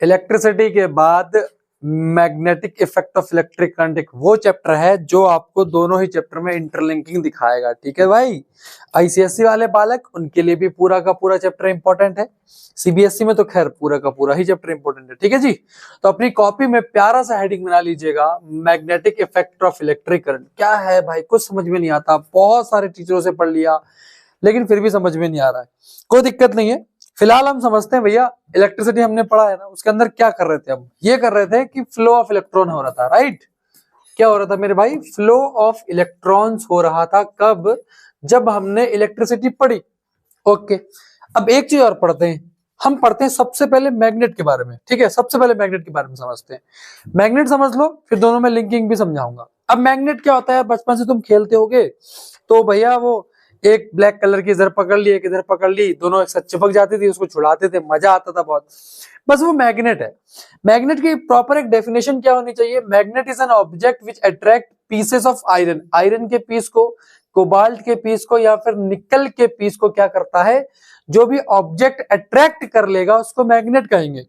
Electricity के बाद magnetic effect of electric current एक वो चैप्टर है जो आपको दोनों ही चैप्टर में इंटरलिंकिंग दिखाएगा। ठीक है भाई, आईसीएससी वाले बालक उनके लिए भी पूरा का पूरा चैप्टर इंपॉर्टेंट है, सीबीएसई में तो खैर पूरा का पूरा ही चैप्टर इंपॉर्टेंट है। ठीक है जी, तो अपनी कॉपी में प्यारा सा हेडिंग बना लीजिएगा, magnetic effect of electric current. क्या है भाई, कुछ समझ में नहीं आता, बहुत सारे टीचरों से पढ़ लिया लेकिन फिर भी समझ में नहीं आ रहा है, कोई दिक्कत नहीं है। फिलहाल हम समझते हैं भैया, इलेक्ट्रिसिटी हमने पढ़ा है ना, उसके अंदर क्या कर रहे थे हम, ये कर रहे थे कि फ्लो ऑफ इलेक्ट्रॉन हो रहा था, राइट। क्या हो रहा था मेरे भाई, फ्लो ऑफ इलेक्ट्रॉन्स हो रहा था। कब, जब हमने इलेक्ट्रिसिटी पढ़ी। ओके, अब एक चीज और पढ़ते हैं, हम पढ़ते हैं सबसे पहले मैग्नेट के बारे में। ठीक है, सबसे पहले मैग्नेट के बारे में समझते हैं। मैग्नेट समझ लो, फिर दोनों में लिंकिंग भी समझाऊंगा। अब मैग्नेट क्या होता है, बचपन से तुम खेलते होगे तो भैया वो एक ब्लैक कलर की इधर पकड़ ली, एक इधर पकड़ ली, दोनों एक साथ चिपक जाती थी, उसको छुड़ाते थे, मजा आता था बहुत। बस वो मैग्नेट है। मैग्नेट की प्रॉपर एक डेफिनेशन क्या होनी चाहिए, magnet is an object which attract pieces of iron, iron के पीस को, कोबाल्ट के पीस को या फिर निकल के पीस को क्या करता है, जो भी ऑब्जेक्ट अट्रैक्ट कर लेगा उसको मैग्नेट कहेंगे।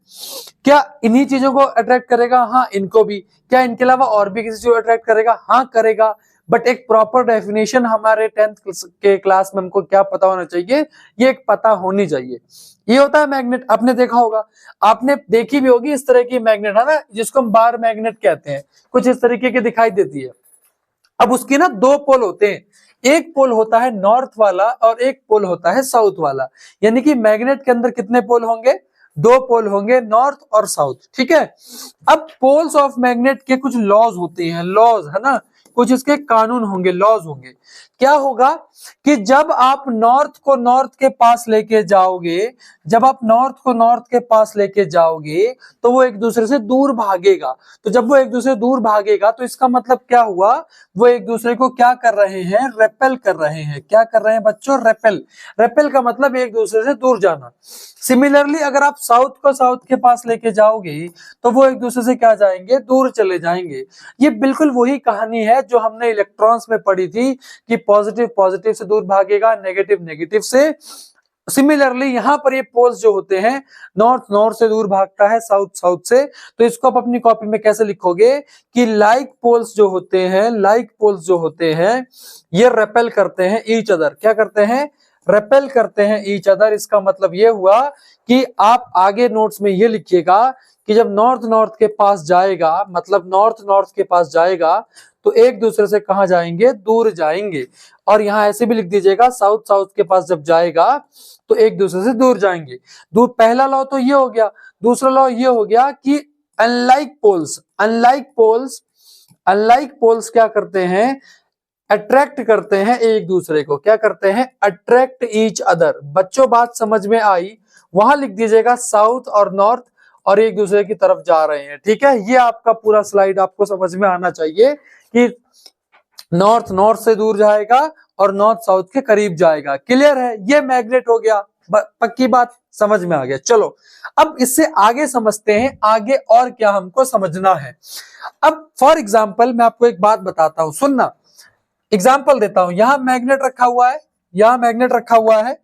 क्या इन्हीं चीजों को अट्रैक्ट करेगा, हाँ इनको भी। क्या इनके अलावा और भी किसी चीज को अट्रैक्ट करेगा, हाँ करेगा। बट एक प्रॉपर डेफिनेशन हमारे 10th के क्लास में हमको क्या पता होना चाहिए, ये एक पता होनी चाहिए। ये होता है मैग्नेट। आपने देखा होगा, आपने देखी भी होगी इस तरह की मैग्नेट, है ना, जिसको हम बार मैग्नेट कहते हैं, कुछ इस तरीके की दिखाई देती है। अब उसकी ना दो पोल होते हैं, एक पोल होता है नॉर्थ वाला और एक पोल होता है साउथ वाला। यानी कि मैग्नेट के अंदर कितने पोल होंगे, दो पोल होंगे, नॉर्थ और साउथ। ठीक है, अब पोल्स ऑफ मैग्नेट के कुछ लॉज होते हैं, लॉज है ना, कुछ इसके कानून होंगे, लॉज होंगे। क्या होगा कि जब आप नॉर्थ को नॉर्थ के पास लेके जाओगे, जब आप नॉर्थ को नॉर्थ के पास लेके जाओगे तो वो एक दूसरे से दूर भागेगा। तो जब वो एक दूसरे से दूर भागेगा तो इसका मतलब क्या हुआ, वो एक दूसरे को क्या कर रहे हैं, रेपेल कर रहे हैं। क्या कर रहे हैं बच्चों, रेपेल। रेपेल का मतलब एक दूसरे से दूर जाना। सिमिलरली अगर आप साउथ को साउथ के पास लेके जाओगे तो वो एक दूसरे से क्या जाएंगे, दूर चले जाएंगे। ये बिल्कुल वही कहानी है जो हमने इलेक्ट्रॉन्स में पढ़ी थी कि पॉजिटिव पॉजिटिव से दूर भागेगा, नेगेटिव नेगेटिव से। सिमिलरली यहाँ पर ये पोल्स जो होते हैं, नॉर्थ नॉर्थ से दूर भागता है, साउथ साउथ से। तो इसको आप अपनी कॉपी में कैसे लिखोगे कि लाइक पोल्स जो होते हैं, लाइक पोल्स जो होते हैं ये रेपेल करते हैं ईच अदर। क्या करते हैं, रेपेल करते हैं ईच अदर। इसका मतलब ये हुआ कि आप आगे नोट्स में ये लिखिएगा कि जब नॉर्थ नॉर्थ के पास जाएगा, मतलब नॉर्थ नॉर्थ के पास जाएगा तो एक दूसरे से कहां जाएंगे, दूर जाएंगे। और यहां ऐसे भी लिख दीजिएगा, साउथ साउथ के पास जब जाएगा तो एक दूसरे से दूर जाएंगे। दूर, पहला लॉ तो ये हो गया। दूसरा लॉ ये हो गया कि unlike poles, unlike poles, unlike poles क्या करते हैं, अट्रैक्ट करते हैं एक दूसरे को। क्या करते हैं, अट्रैक्ट ईच अदर। बच्चों बात समझ में आई, वहां लिख दीजिएगा साउथ और नॉर्थ और एक दूसरे की तरफ जा रहे हैं। ठीक है, ये आपका पूरा स्लाइड आपको समझ में आना चाहिए कि नॉर्थ नॉर्थ से दूर जाएगा और नॉर्थ साउथ के करीब जाएगा। क्लियर है, ये मैग्नेट हो गया, पक्की बात समझ में आ गया। चलो अब इससे आगे समझते हैं, आगे और क्या हमको समझना है। अब फॉर एग्जाम्पल मैं आपको एक बात बताता हूं, सुनना, एग्जाम्पल देता हूं। यहां मैग्नेट रखा हुआ है, यहां मैग्नेट रखा हुआ है,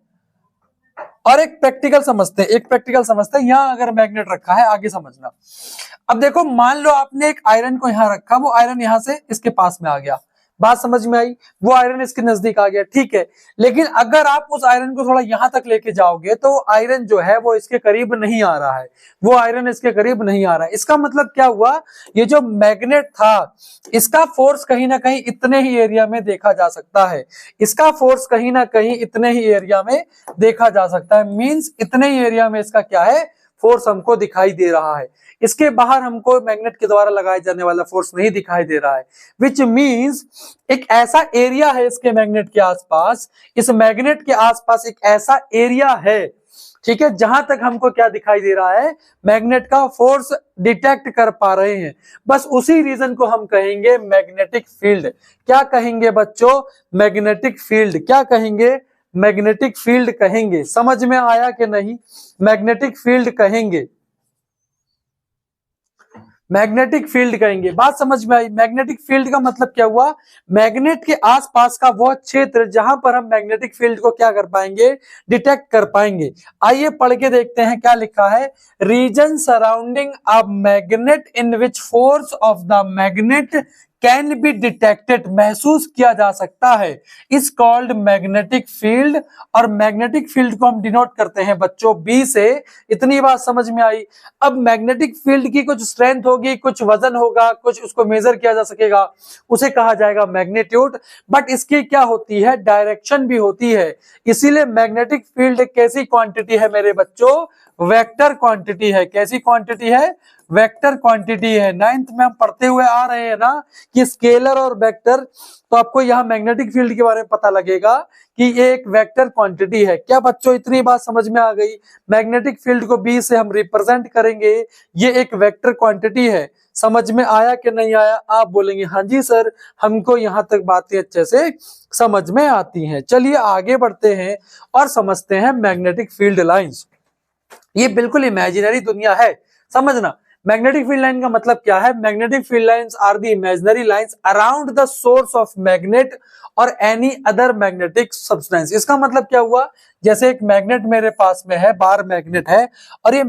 और एक प्रैक्टिकल समझते हैं, एक प्रैक्टिकल समझते हैं। यहां अगर मैग्नेट रखा है, आगे समझना। अब देखो, मान लो आपने एक आयरन को यहां रखा, वो आयरन यहां से इसके पास में आ गया, बात समझ में आई, वो आयरन इसके नजदीक आ गया, ठीक है। लेकिन अगर आप उस आयरन को थोड़ा यहां तक लेके जाओगे तो वो आयरन जो है वो इसके करीब नहीं आ रहा है, वो आयरन इसके करीब नहीं आ रहा है। इसका मतलब क्या हुआ, ये जो मैग्नेट था इसका फोर्स कहीं ना कहीं इतने ही एरिया में देखा जा सकता है, इसका फोर्स कहीं ना कहीं इतने ही एरिया में देखा जा सकता है। मींस इतने ही एरिया में इसका क्या है, फोर्स हमको दिखाई दे रहा है। इसके बाहर हमको मैग्नेट के द्वारा लगाए जाने वाला फोर्स नहीं दिखाई दे रहा है। विच मींस एक ऐसा एरिया है इसके मैग्नेट के आसपास, इस मैग्नेट के आसपास एक ऐसा एरिया है, ठीक है, जहां तक हमको क्या दिखाई दे रहा है, मैग्नेट का फोर्स डिटेक्ट कर पा रहे हैं। बस उसी रीजन को हम कहेंगे मैग्नेटिक फील्ड। क्या कहेंगे बच्चों, मैग्नेटिक फील्ड। क्या कहेंगे, मैग्नेटिक फील्ड कहेंगे। समझ में आया कि नहीं, मैग्नेटिक फील्ड कहेंगे। मैग्नेटिक फील्ड कहेंगे। बात समझ में आई? मैग्नेटिक फील्ड का मतलब क्या हुआ? मैग्नेट के आसपास का वह क्षेत्र जहां पर हम मैग्नेटिक फील्ड को क्या कर पाएंगे? डिटेक्ट कर पाएंगे। आइए पढ़ के देखते हैं क्या लिखा है। Region surrounding a magnet in which force of the magnet can be detected, महसूस किया जा सकता है, इज कॉल्ड मैग्नेटिक फील्ड। और मैग्नेटिक फील्ड को हम डिनोट करते हैं बच्चों बी से। इतनी बात समझ में आई? अब मैग्नेटिक फील्ड की कुछ स्ट्रेंथ होगी, कुछ वजन होगा, कुछ उसको मेजर किया जा सकेगा, उसे कहा जाएगा मैग्नीट्यूड। बट इसकी क्या होती है? डायरेक्शन भी होती है। इसीलिए मैग्नेटिक फील्ड एक कैसी क्वांटिटी है मेरे बच्चों? वेक्टर क्वांटिटी है। कैसी क्वांटिटी है? वेक्टर क्वांटिटी है। 9th में हम पढ़ते हुए आ रहे हैं ना कि स्केलर और वेक्टर, तो आपको यहाँ मैग्नेटिक फील्ड के बारे में पता लगेगा कि ये एक वेक्टर क्वांटिटी है। क्या बच्चों इतनी बात समझ में आ गई? मैग्नेटिक फील्ड को बी से हम रिप्रेजेंट करेंगे, ये एक वेक्टर क्वांटिटी है। समझ में आया कि नहीं आया? आप बोलेंगे हाँ जी सर, हमको यहाँ तक बातें अच्छे से समझ में आती हैं। चलिए आगे बढ़ते हैं और समझते हैं मैग्नेटिक फील्ड लाइंस। ये बिल्कुल इमेजिनरी दुनिया है, समझना। मैग्नेटिक फील्ड लाइन का मतलब क्या है? Magnetic field lines are the imaginary lines around the source of magnet और एनी अदर मैग्नेटिक सब्सटेंस। इसका मतलब क्या हुआ? जैसे एक मैग्नेट मेरे पास में है, बार मैग्नेट है, और ये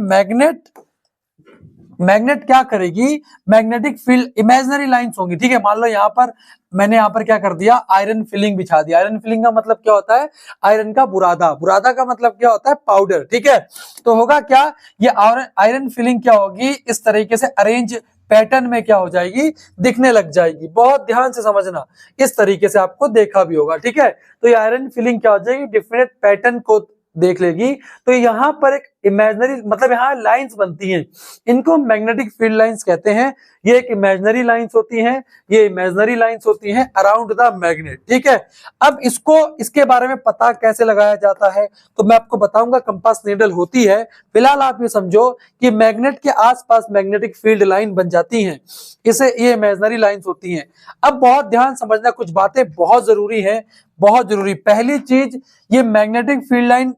मैग्नेट क्या करेगी? मैग्नेटिक फील्ड इमेजिनरी लाइंस होंगी, ठीक है। मान लो यहाँ पर मैंने यहाँ पर क्या कर दिया? आयरन फिलिंग बिछा दिया। आयरन फिलिंग का मतलब क्या होता है? आयरन का बुरादा। बुरादा का मतलब क्या होता है? पाउडर, ठीक है। तो होगा क्या? ये आयरन फिलिंग क्या होगी? इस तरीके से अरेंज पैटर्न में क्या हो जाएगी? दिखने लग जाएगी। बहुत ध्यान से समझना, इस तरीके से आपको देखा भी होगा, ठीक है। तो ये आयरन फिलिंग क्या हो जाएगी? डिफरेंट पैटर्न को देख लेगी। तो यहाँ पर एक इमेजिनरी, मतलब यहाँ लाइंस बनती हैं, इनको मैग्नेटिक फील्ड लाइंस कहते हैं। ये एक इमेजिनरी लाइंस होती हैं, ये इमेजिनरी लाइंस होती हैं अराउंड द मैग्नेट, ठीक है। अब इसको, इसके बारे में पता कैसे लगाया जाता है तो मैं आपको बताऊंगा। कंपास नीडल होती है। फिलहाल आप ये समझो कि मैग्नेट के आसपास मैग्नेटिक फील्ड लाइन बन जाती हैं, इसे ये इमेजिनरी लाइंस होती हैं। अब बहुत ध्यान समझना, कुछ बातें बहुत जरूरी है, बहुत जरूरी। पहली चीज, ये मैग्नेटिक फील्ड लाइन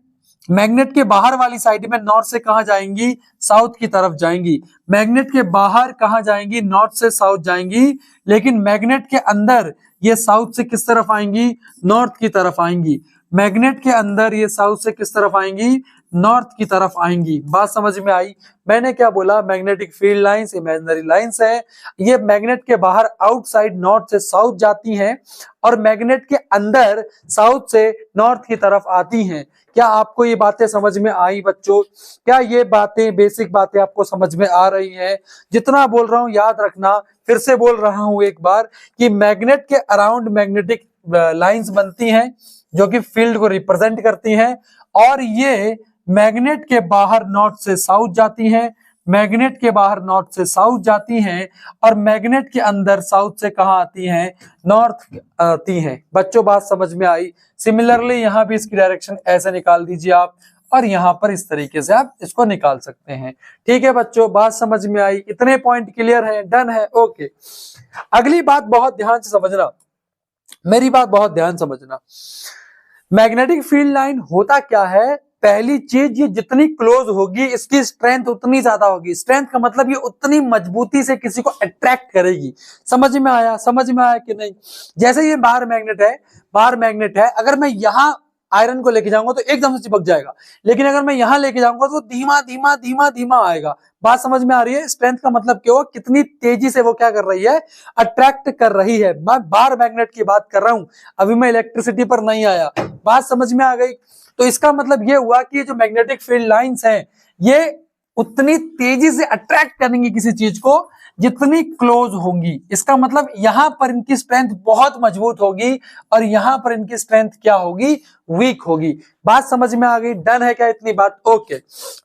मैग्नेट के बाहर वाली साइड में नॉर्थ से कहां जाएंगी? साउथ की तरफ जाएंगी। मैग्नेट के बाहर कहां जाएंगी? नॉर्थ से साउथ जाएंगी। लेकिन मैग्नेट के अंदर ये साउथ से किस तरफ आएंगी? नॉर्थ की तरफ आएंगी। मैग्नेट के अंदर ये साउथ से किस तरफ आएंगी? नॉर्थ की तरफ आएंगी। बात समझ में आई? मैंने क्या बोला? Magnetic field lines imaginary lines है। ये मैग्नेट के बाहर आउटसाइड नॉर्थ से साउथ जाती हैं और मैग्नेट के अंदर साउथ से नॉर्थ की तरफ आती हैं। क्या आपको ये बातें समझ में आई बच्चों? क्या ये बातें, बेसिक बातें आपको समझ में आ रही हैं? जितना बोल रहा हूं याद रखना। फिर से बोल रहा हूं एक बार कि मैग्नेट के अराउंड मैग्नेटिक लाइंस बनती हैं जो कि फील्ड को रिप्रेजेंट करती हैं, और ये मैग्नेट के बाहर नॉर्थ से साउथ जाती हैं, मैग्नेट के बाहर नॉर्थ से साउथ जाती हैं, और मैग्नेट के अंदर साउथ से कहां आती हैं? नॉर्थ आती हैं। बच्चों बात समझ में आई? सिमिलरली यहां भी इसकी डायरेक्शन ऐसे निकाल दीजिए आप, और यहां पर इस तरीके से आप इसको निकाल सकते हैं। ठीक है बच्चों, बात समझ में आई? इतने पॉइंट क्लियर है? डन है? ओके। अगली बात बहुत ध्यान से समझना, मेरी बात बहुत ध्यान समझना। मैग्नेटिक फील्ड लाइन होता क्या है? पहली चीज, ये जितनी क्लोज होगी इसकी स्ट्रेंथ उतनी ज्यादा होगी। स्ट्रेंथ का मतलब ये उतनी मजबूती से किसी को अट्रैक्ट करेगी। समझ में आया? समझ में आया कि नहीं? जैसे ये बाहर मैग्नेट है, बाहर मैग्नेट है, अगर मैं यहां आयरन को लेके जाऊंगा तो एकदम से चिपक जाएगा, लेकिन अगर मैं यहां लेके जाऊंगा तो धीमा धीमा धीमा धीमा आएगा। बात समझ में आ रही है? स्ट्रेंथ का मतलब क्या हो? कितनी तेजी से वो क्या कर रही है? अट्रैक्ट कर रही है। मैं बार मैग्नेट की बात कर रहा हूं, अभी मैं इलेक्ट्रिसिटी पर नहीं आया। बात समझ में आ गई? तो इसका मतलब ये हुआ कि ये जो मैग्नेटिक फील्ड लाइंस हैं, ये उतनी तेजी से अट्रैक्ट करेंगी किसी चीज को जितनी क्लोज होंगी। इसका मतलब यहां पर इनकी स्ट्रेंथ बहुत मजबूत होगी और यहां पर इनकी स्ट्रेंथ क्या होगी? वीक होगी। बात समझ में आ गई? डन है क्या इतनी बात? ओके,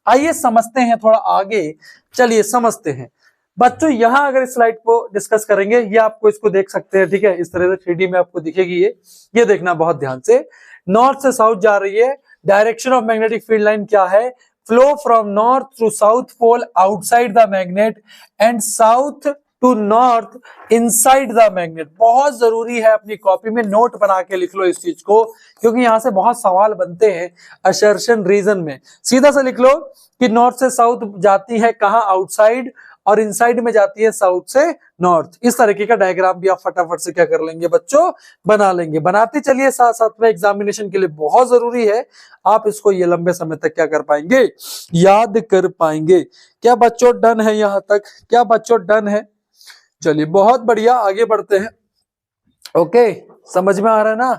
आइए समझते हैं थोड़ा आगे। चलिए समझते हैं बच्चों। यहां अगर इस स्लाइड को डिस्कस करेंगे, ये आपको इसको देख सकते हैं, ठीक है। इस तरह से 3D में आपको दिखेगी ये देखना बहुत ध्यान से। नॉर्थ से साउथ जा रही है। Direction of magnetic field line क्या है? Flow from north to south pole outside the magnet and south to north inside the magnet. बहुत जरूरी है, अपनी कॉपी में नोट बना के लिख लो इस चीज को, क्योंकि यहां से बहुत सवाल बनते हैं असर्शन रीजन में। सीधा सा लिख लो कि नॉर्थ से साउथ जाती है कहां, आउटसाइड, और इनसाइड में जाती है साउथ से नॉर्थ। इस तरीके का डायग्राम भी आप फटाफट से क्या कर लेंगे बच्चों, बना लेंगे। बनाते चलिए साथ साथ में, एग्जामिनेशन के लिए बहुत जरूरी है, आप इसको ये लंबे समय तक क्या कर पाएंगे, याद कर पाएंगे। क्या बच्चों डन है यहां तक, क्या बच्चों डन है? चलिए बहुत बढ़िया, आगे बढ़ते हैं। ओके, समझ में आ रहा है ना,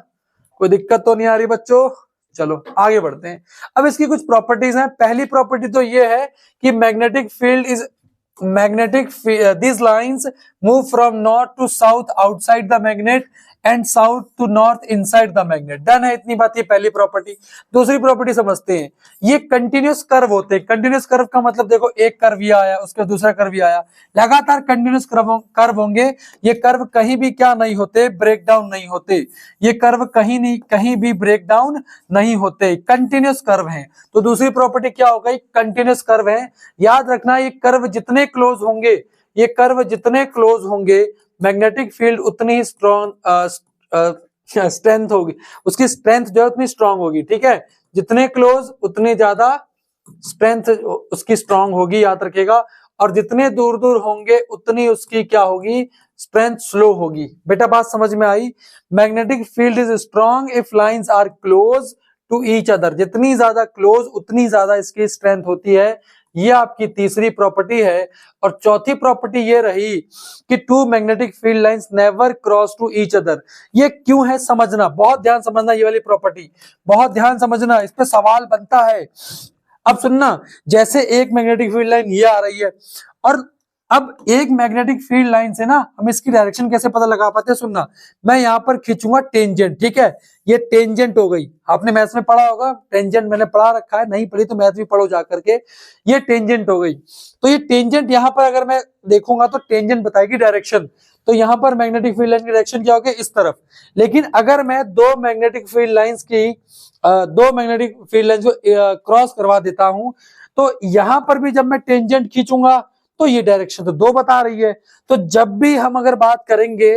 कोई दिक्कत तो नहीं आ रही बच्चों? चलो आगे बढ़ते हैं। अब इसकी कुछ प्रॉपर्टीज हैं। पहली प्रॉपर्टी तो ये है कि magnetic field is these lines move from north to south outside the magnet and south to north inside the magnet। Done है इतनी बात, ये पहली प्रॉपर्टी। दूसरी प्रॉपर्टी समझते हैं, ये कंटिन्यूस कर्व होते हैं। कंटिन्यूस कर्व का मतलब देखो, एक कर्व ये आया, उसके दूसरा कर्व ये आया, लगातार कंटिन्यूस कर्व होंगे। ये कर्व कहीं भी क्या नहीं होते, ब्रेक डाउन नहीं होते। ये कर्व कहीं भी ब्रेक डाउन नहीं होते, कंटिन्यूस कर्व हैं। तो दूसरी प्रॉपर्टी क्या हो गई, कंटिन्यूस कर्व है। याद रखना, ये कर्व जितने क्लोज होंगे, ये कर्व जितने क्लोज होंगे, मैग्नेटिक फील्ड उतनी ही स्ट्रेंथ होगी, उसकी स्ट्रेंथ जो है उतनी स्ट्रांग होगी। ठीक है, जितने क्लोज उतनी ज्यादा स्ट्रेंथ उसकी स्ट्रांग होगी, याद रखिएगा। और जितने दूर दूर होंगे उतनी उसकी क्या होगी, स्ट्रेंथ स्लो होगी। बेटा बात समझ में आई? Magnetic field is strong if lines are close to each other. जितनी ज्यादा क्लोज उतनी ज्यादा इसकी स्ट्रेंथ होती है। ये आपकी तीसरी प्रॉपर्टी है। और चौथी प्रॉपर्टी ये रही कि two magnetic field lines never cross to each other. ये क्यों है समझना, बहुत ध्यान समझना, ये वाली प्रॉपर्टी बहुत ध्यान समझना, इस पे सवाल बनता है। अब सुनना, जैसे एक मैग्नेटिक फील्ड लाइन ये आ रही है, और अब एक मैग्नेटिक फील्ड लाइन से ना हम इसकी डायरेक्शन कैसे पता लगा पाते हैं? सुनना, मैं यहां पर खींचूंगा टेंजेंट। ठीक है, ये टेंजेंट हो गई। आपने मैथ्स में पढ़ा होगा, टेंजेंट मैंने पढ़ा रखा है, नहीं पढ़ी तो मैथ भी पढ़ो जाकर के। ये टेंजेंट हो गई। तो ये टेंजेंट यहां पर अगर मैं देखूंगा तो टेंजेंट बताएगी डायरेक्शन। तो यहां पर मैग्नेटिक फील्ड लाइन की डायरेक्शन क्या होगी, इस तरफ। लेकिन अगर मैं दो मैग्नेटिक फील्ड लाइंस को क्रॉस करवा देता हूं, तो यहां पर भी जब मैं टेंजेंट खींचूंगा तो ये डायरेक्शन तो दो बता रही है। तो जब भी हम अगर बात करेंगे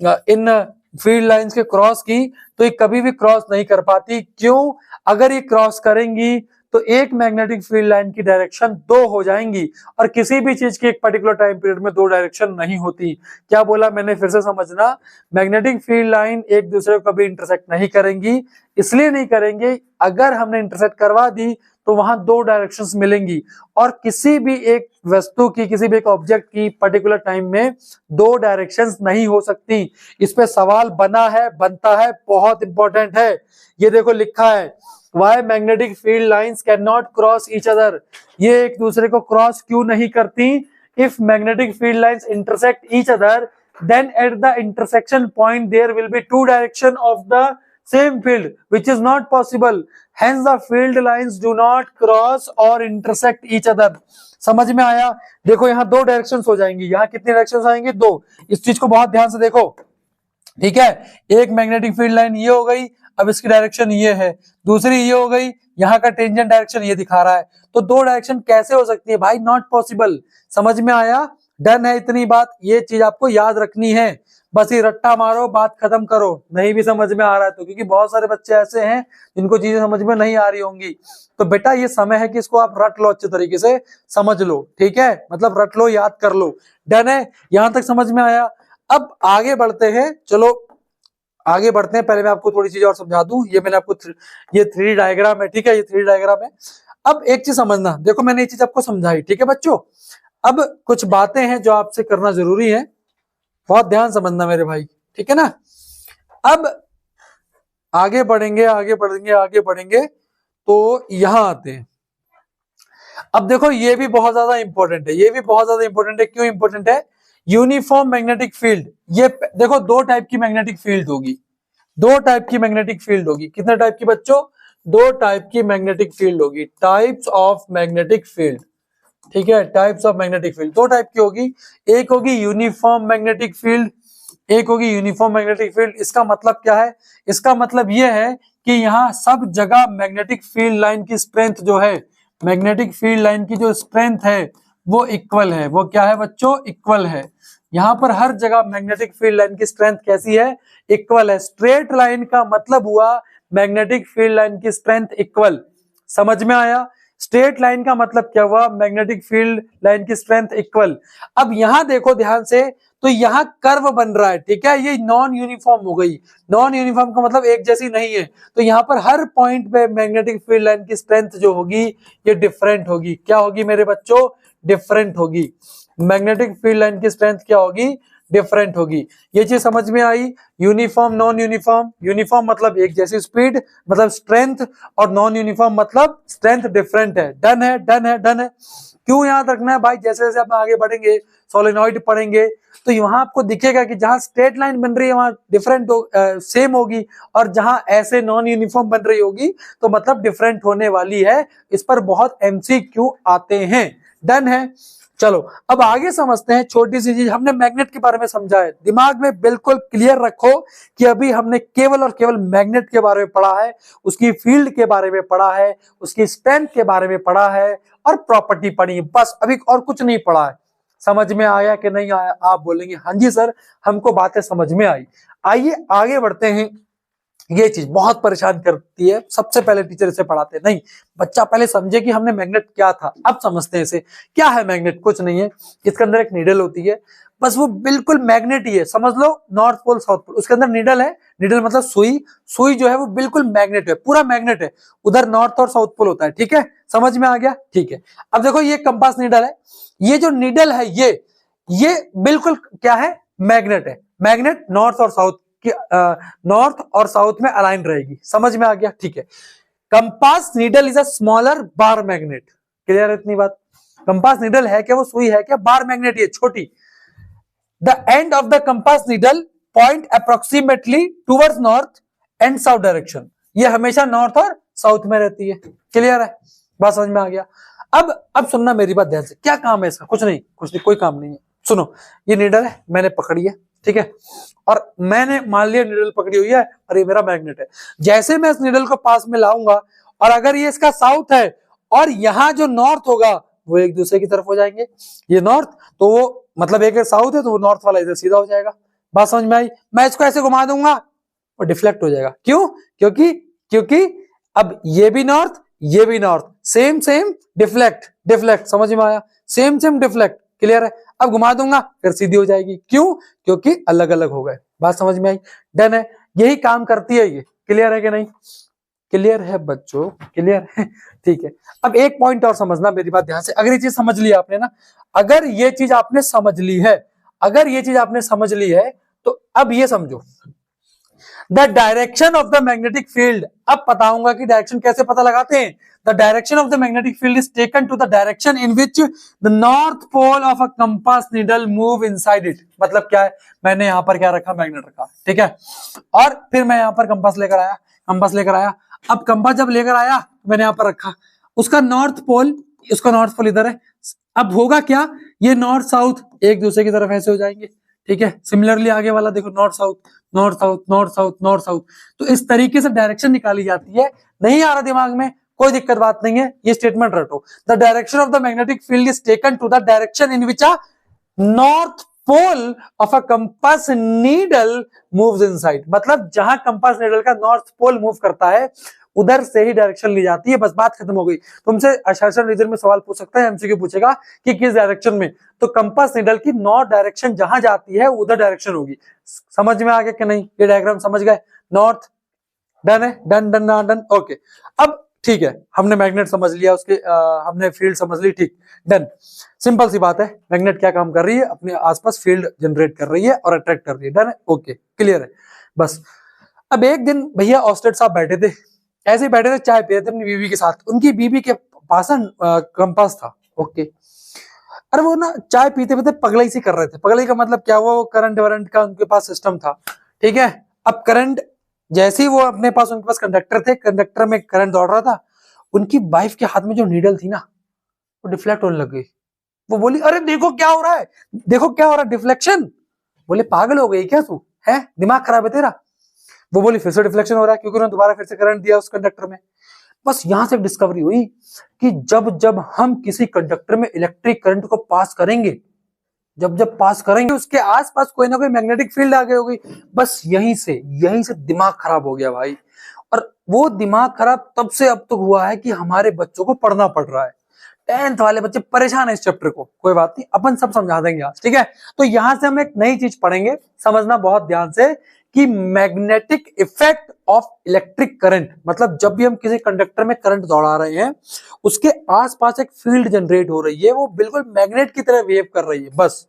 इन फील्ड लाइंस के क्रॉस की, तो ये कभी भी क्रॉस नहीं कर पाती। क्यों? अगर ये क्रॉस करेंगी तो एक मैग्नेटिक फील्ड लाइन की डायरेक्शन दो हो जाएंगी, और किसी भी चीज की एक पर्टिकुलर टाइम पीरियड में दो डायरेक्शन नहीं होती। क्या बोला मैंने, फिर से समझना, मैग्नेटिक फील्ड लाइन एक दूसरे को कभी इंटरसेक्ट नहीं करेंगी। इसलिए नहीं करेंगे, अगर हमने इंटरसेक्ट करवा दी तो वहां दो डायरेक्शंस मिलेंगी, और किसी भी एक वस्तु की, किसी भी एक ऑब्जेक्ट की पर्टिकुलर टाइम में दो डायरेक्शंस नहीं हो सकती। इस पे सवाल बना है, बनता है, बहुत इंपॉर्टेंट है। ये देखो लिखा है, why magnetic field lines can not cross each other. ये एक दूसरे को क्रॉस क्यों नहीं करती? If magnetic field lines intersect each other, then at the intersection point there will be two direction of the same field which is not possible, hence the field lines do not cross or intersect each other। समझ में आया? देखो यहाँ दो directions हो जाएंगी, यहाँ कितनी डायरेक्शंस आएंगी, दो। इस चीज को बहुत ध्यान से देखो। ठीक है, एक मैग्नेटिक फील्ड लाइन ये हो गई, अब इसकी डायरेक्शन ये है, दूसरी ये हो गई, यहाँ का टेंजेंट डायरेक्शन ये दिखा रहा है। तो दो डायरेक्शन कैसे हो सकती है भाई? Not possible. समझ में आया? डन है इतनी बात, ये चीज आपको याद रखनी है। बस ये रट्टा मारो, बात खत्म करो। नहीं भी समझ में आ रहा है तो, क्योंकि बहुत सारे बच्चे ऐसे हैं जिनको चीजें समझ में नहीं आ रही होंगी। तो बेटा ये समय है कि इसको आप रट लो, अच्छे तरीके से समझ लो। ठीक है, मतलब रट लो, याद कर लो। डन है, यहां तक समझ में आया? अब आगे बढ़ते हैं, चलो आगे बढ़ते हैं। पहले मैं आपको थोड़ी चीज और समझा दूं। ये मैंने आपको ये 3D डायग्राम है। ठीक है, ये 3D डायग्राम है। अब एक चीज समझना, देखो मैंने ये चीज आपको समझाई। ठीक है बच्चों, अब कुछ बातें हैं जो आपसे करना जरूरी है, बहुत ध्यान समझना मेरे भाई। ठीक है ना? अब आगे बढ़ेंगे, आगे बढ़ेंगे, आगे बढ़ेंगे, तो यहां आते हैं। अब देखो ये भी बहुत ज्यादा इंपॉर्टेंट है, ये भी बहुत ज्यादा इंपॉर्टेंट है। क्यों इंपॉर्टेंट है? Uniform magnetic field. ये देखो दो टाइप की मैग्नेटिक फील्ड होगी, दो टाइप की मैग्नेटिक फील्ड होगी। कितने टाइप की बच्चों? दो टाइप की मैग्नेटिक फील्ड होगी, टाइप्स ऑफ मैग्नेटिक फील्ड। ठीक है, टाइप्स ऑफ मैग्नेटिक फील्ड दो टाइप की होगी। एक होगी यूनिफॉर्म मैग्नेटिक फील्ड, एक होगी यूनिफॉर्म मैग्नेटिक फील्ड। इसका मतलब क्या है? इसका मतलब यह है कि यहाँ सब जगह मैग्नेटिक फील्ड लाइन की स्ट्रेंथ जो है, मैग्नेटिक फील्ड लाइन की जो स्ट्रेंथ है वो इक्वल है। वो क्या है बच्चों? इक्वल है। यहाँ पर हर जगह मैग्नेटिक फील्ड लाइन की स्ट्रेंथ कैसी है, इक्वल है। स्ट्रेट लाइन का मतलब हुआ मैग्नेटिक फील्ड लाइन की स्ट्रेंथ इक्वल, समझ में आया। स्ट्रेट लाइन का मतलब क्या हुआ, मैग्नेटिक फील्ड लाइन की स्ट्रेंथ इक्वल। अब यहां देखो ध्यान से, तो यहां कर्व बन रहा है, ठीक है, ये नॉन यूनिफॉर्म हो गई। नॉन यूनिफॉर्म का मतलब एक जैसी नहीं है, तो यहां पर हर पॉइंट पे मैग्नेटिक फील्ड लाइन की स्ट्रेंथ जो होगी ये डिफरेंट होगी। क्या होगी मेरे बच्चों, डिफरेंट होगी। मैग्नेटिक फील्ड लाइन की स्ट्रेंथ क्या होगी, डिफरेंट होगी। ये चीज समझ में आई। यूनिफॉर्म नॉन यूनिफॉर्म, यूनिफॉर्म मतलब एक जैसी स्पीड मतलब स्ट्रेंथ, और नॉन यूनिफॉर्म मतलब स्ट्रेंथ डिफरेंट है। डन है, डन है, डन है। क्यों याद रखना है भाई, जैसे जैसे आप आगे बढ़ेंगे सोलेनॉइड पढ़ेंगे तो वहां आपको दिखेगा कि जहां स्ट्रेट लाइन बन रही है वहां डिफरेंट सेम होगी, और जहां ऐसे नॉन यूनिफॉर्म बन रही होगी तो मतलब डिफरेंट होने वाली है। इस पर बहुत एमसीक्यू आते हैं। डन है। चलो अब आगे समझते हैं। छोटी सी चीज, हमने मैग्नेट के बारे में समझा है, दिमाग में बिल्कुल क्लियर रखो कि अभी हमने केवल और केवल मैग्नेट के बारे में पढ़ा है, उसकी फील्ड के बारे में पढ़ा है, उसकी स्ट्रेंथ के बारे में पढ़ा है और प्रॉपर्टी पढ़ी है, बस अभी और कुछ नहीं पढ़ा है। समझ में आया कि नहीं आया? आप बोलेंगे हाँ जी सर हमको बातें समझ में आई। आइए आगे बढ़ते हैं। ये चीज बहुत परेशान करती है, सबसे पहले टीचर इसे पढ़ाते हैं, नहीं बच्चा पहले समझे कि हमने मैग्नेट क्या था। अब समझते हैं इसे। क्या है मैग्नेट, कुछ नहीं है, इसके अंदर एक नीडल होती है, बस वो बिल्कुल मैग्नेट ही है, समझ लो नॉर्थ पोल साउथ पोल, उसके अंदर नीडल है। नीडल मतलब सुई, सुई जो है वो बिल्कुल मैग्नेट है, पूरा मैग्नेट है। उधर नॉर्थ और साउथ पोल होता है, ठीक है, समझ में आ गया, ठीक है। अब देखो ये कंपास नीडल है, ये जो नीडल है ये बिल्कुल क्या है, मैग्नेट है। मैग्नेट नॉर्थ और साउथ कि नॉर्थ और साउथ में अलाइन रहेगी, समझ में आ गया, ठीक है। Compass needle is a smaller bar magnet, clear है इतनी बात। कंपास नीडल है क्या, वो सुई है क्या, बार मैग्नेट ये छोटी। The end of the compass needle point approximately towards north and south direction, ये हमेशा नॉर्थ और साउथ में रहती है, क्लियर है, बात समझ में आ गया। अब सुनना मेरी बात ध्यान से, क्या काम है इसका, कुछ नहीं, कोई काम नहीं है। सुनो, ये नीडल है, मैंने पकड़ी है, ठीक है, और मैंने मान लिया नीडल पकड़ी हुई है और ये मेरा मैग्नेट है। जैसे मैं इस नीडल को पास में लाऊंगा और अगर ये इसका साउथ है और यहाँ जो नॉर्थ होगा वो एक दूसरे की तरफ हो जाएंगे। ये नॉर्थ तो वो मतलब एक साउथ है तो वो नॉर्थ वाला इधर सीधा हो जाएगा। बात समझ में आई। मैं इसको ऐसे घुमा दूंगा वो डिफ्लेक्ट हो जाएगा। क्यों? क्योंकि अब ये भी नॉर्थ ये भी north, same same deflect deflect, समझ में आया, सेम सेम डिफ्लेक्ट, क्लियर है। अब घुमा दूंगा फिर सीधी हो जाएगी। क्यों? क्योंकि अलग अलग हो गए। बात समझ में आई। डन है, यही काम करती है ये, क्लियर है कि नहीं? क्लियर है बच्चों, क्लियर है, ठीक है। अब एक पॉइंट और समझना मेरी बात ध्यान से, अगर ये चीज समझ ली आपने ना, अगर ये चीज आपने समझ ली है, अगर ये चीज आपने समझ ली है तो अब ये समझो the direction of the magnetic field. अब बताऊंगा कि डायरेक्शन कैसे पता लगाते हैं। The direction of the magnetic field is taken to the direction in which the north pole of a compass needle move inside it. मतलब क्या है, मैंने यहां पर क्या रखा, मैग्नेट रखा, ठीक है, और फिर मैं यहां पर कंपास लेकर आया, कंपास लेकर आया। अब कंपास जब लेकर आया मैंने यहां पर रखा, उसका नॉर्थ पोल, उसका नॉर्थ पोल इधर है। अब होगा क्या, ये नॉर्थ साउथ एक दूसरे की तरफ ऐसे हो जाएंगे, ठीक है। सिमिलरली आगे वाला देखो, north south north south north south north south. तो इस तरीके से डायरेक्शन निकाली जाती है। नहीं आ रहा दिमाग में, कोई दिक्कत बात नहीं है, ये स्टेटमेंट रटो। The direction of the magnetic field is taken to the direction in which a north pole of a compass needle moves inside. मतलब जहां कंपास नीडल का नॉर्थ पोल मूव करता है उधर से ही डायरेक्शन ली जाती है, बस बात खत्म हो गई। तुमसे असर्शन रीजन में सवाल पूछ सकता है, एमसीक्यू पूछेगा कि किस डायरेक्शन में, तो कंपास नीडल की नॉर्थ डायरेक्शन जहां जाती है उधर डायरेक्शन होगी। समझ में आ गया कि नहीं? ये डायग्राम समझ गए? नॉर्थ डन है, डन डन डन, ओके। अब ठीक है, हमने मैग्नेट समझ लिया, उसके हमने फील्ड समझ ली, ठीक, डन। सिंपल सी बात है, मैग्नेट क्या काम कर रही है, अपने आसपास फील्ड जनरेट कर रही है और अट्रैक्ट कर रही है, डन है, ओके, क्लियर है, बस। अब एक दिन भैया ऑस्टेड साहब बैठे थे, ऐसे ही बैठे थे, चाय पी रहे थे अपनी बीवी के साथ। उनकी बीवी के पास कंपास था, ओके। अरे वो ना चाय पीते पीते पगलाई सी कर रहे थे। पगलाई का मतलब क्या हुआ, वो करंट वरंट का उनके पास सिस्टम था, ठीक है। अब करंट जैसे ही वो अपने पास, उनके पास कंडक्टर थे, कंडक्टर में करंट दौड़ रहा था, उनकी वाइफ के हाथ में जो नीडल थी ना वो डिफ्लेक्ट होने लग गई। वो बोली अरे देखो क्या हो रहा है, देखो क्या हो रहा है, डिफ्लेक्शन। बोले पागल हो गई क्या तू, है दिमाग खराब है तेरा? वो बोली फिर से डिफ्लेक्शन हो रहा है क्योंकि उन्होंने दोबारा फिर से करंट दिया उस कंडक्टर में। बस यहां से डिस्कवरी हुई कि जब जब हम किसी कंडक्टर में इलेक्ट्रिक करंट को पास करेंगे जब जब पास करेंगे उसके आसपास कोई ना कोई मैग्नेटिक फील्ड आ गई होगी। बस यहीं से दिमाग खराब हो गया भाई। और वो दिमाग खराब तब से अब तक हुआ है कि हमारे बच्चों को पढ़ना पड़ रहा है। 10th वाले बच्चे परेशान है इस चैप्टर को, कोई बात नहीं, अपन सब समझा देंगे आज, ठीक है। तो यहां से हम एक नई चीज पढ़ेंगे, समझना बहुत ध्यान से, कि magnetic effect of electric current. मतलब जब भी हम किसी कंडक्टर में करंट दौड़ा रहे हैं, उसके आसपास एक फील्ड जनरेट हो रही है, वो बिल्कुल मैग्नेट की तरह वेव कर रही है। बस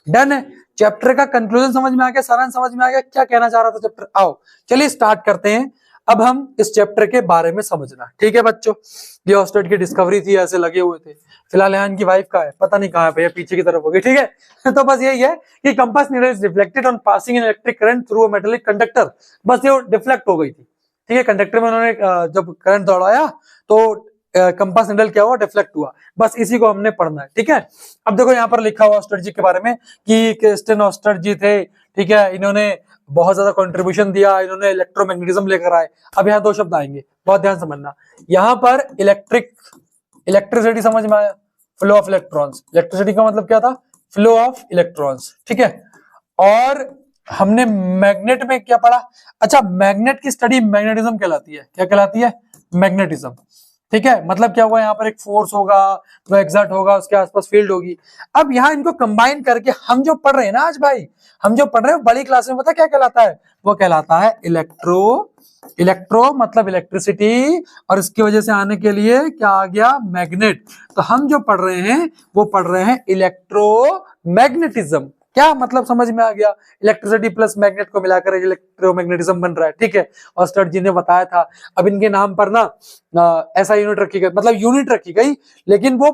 डन है। चैप्टर का कंक्लूजन समझ में आ गया, सारांश समझ में आ गया, क्या कहना चाह रहा था चैप्टर। आओ चलिए स्टार्ट करते हैं। अब हम इस चैप्टर के बारे में समझना, ठीक है बच्चों। ये ऑस्टेड की डिस्कवरी थी, ऐसे लगे हुए थे। फिलहाल यहाँ की वाइफ का है, पता नहीं कहाँ पे है, पीछे की तरफ होगी, ठीक है। तो बस यही है कि compass needle is reflected on passing in electric current through a metallic conductor. बस ये डिफ्लेक्ट हो गई थी, ठीक है। कंडक्टर में उन्होंने जब करंट दौड़ाया तो कंपास निडल क्या हुआ, डिफ्लेक्ट हुआ। बस इसी को हमने पढ़ना है, ठीक है। अब देखो यहाँ पर लिखा हुआ ऑस्टेड जी के बारे में कि क्रिस्टियन ऑस्टेड जी थे, ठीक है। इन्होंने बहुत ज्यादा कंट्रीब्यूशन दिया, इन्होंने इलेक्ट्रोमैग्नेटिज्म लेकर आए। अब यहाँ दो शब्द आएंगे, बहुत ध्यान समझना। यहाँ पर इलेक्ट्रिसिटी समझ में आया, फ्लो ऑफ इलेक्ट्रॉन्स। इलेक्ट्रिसिटी का मतलब क्या था, फ्लो ऑफ इलेक्ट्रॉन्स, ठीक है। और हमने मैग्नेट में क्या पढ़ा, अच्छा मैग्नेट की स्टडी मैग्नेटिज्म कहलाती है। क्या कहलाती है, मैग्नेटिज्म, ठीक है। मतलब क्या हुआ, यहाँ पर एक फोर्स होगा, वो एग्जर्ट होगा, उसके आसपास फील्ड होगी। अब यहाँ इनको कंबाइन करके हम जो पढ़ रहे हैं ना आज भाई, हम जो पढ़ रहे हैं बड़ी क्लास में, पता क्या कहलाता है, वो कहलाता है इलेक्ट्रो मतलब इलेक्ट्रिसिटी, और इसकी वजह से आने के लिए क्या आ गया, मैग्नेट। तो हम जो पढ़ रहे हैं वो पढ़ रहे हैं इलेक्ट्रोमैग्नेटिज्म। क्या मतलब समझ में आ गया, इलेक्ट्रिसिटी प्लस मैग्नेट को मिलाकर इलेक्ट्रोमैग्नेटिज्म बन रहा है, ठीक है। ऑस्टेड जी ने बताया था। अब इनके नाम पर ना ऐसा यूनिट रखी गई, मतलब यूनिट रखी गई, लेकिन वो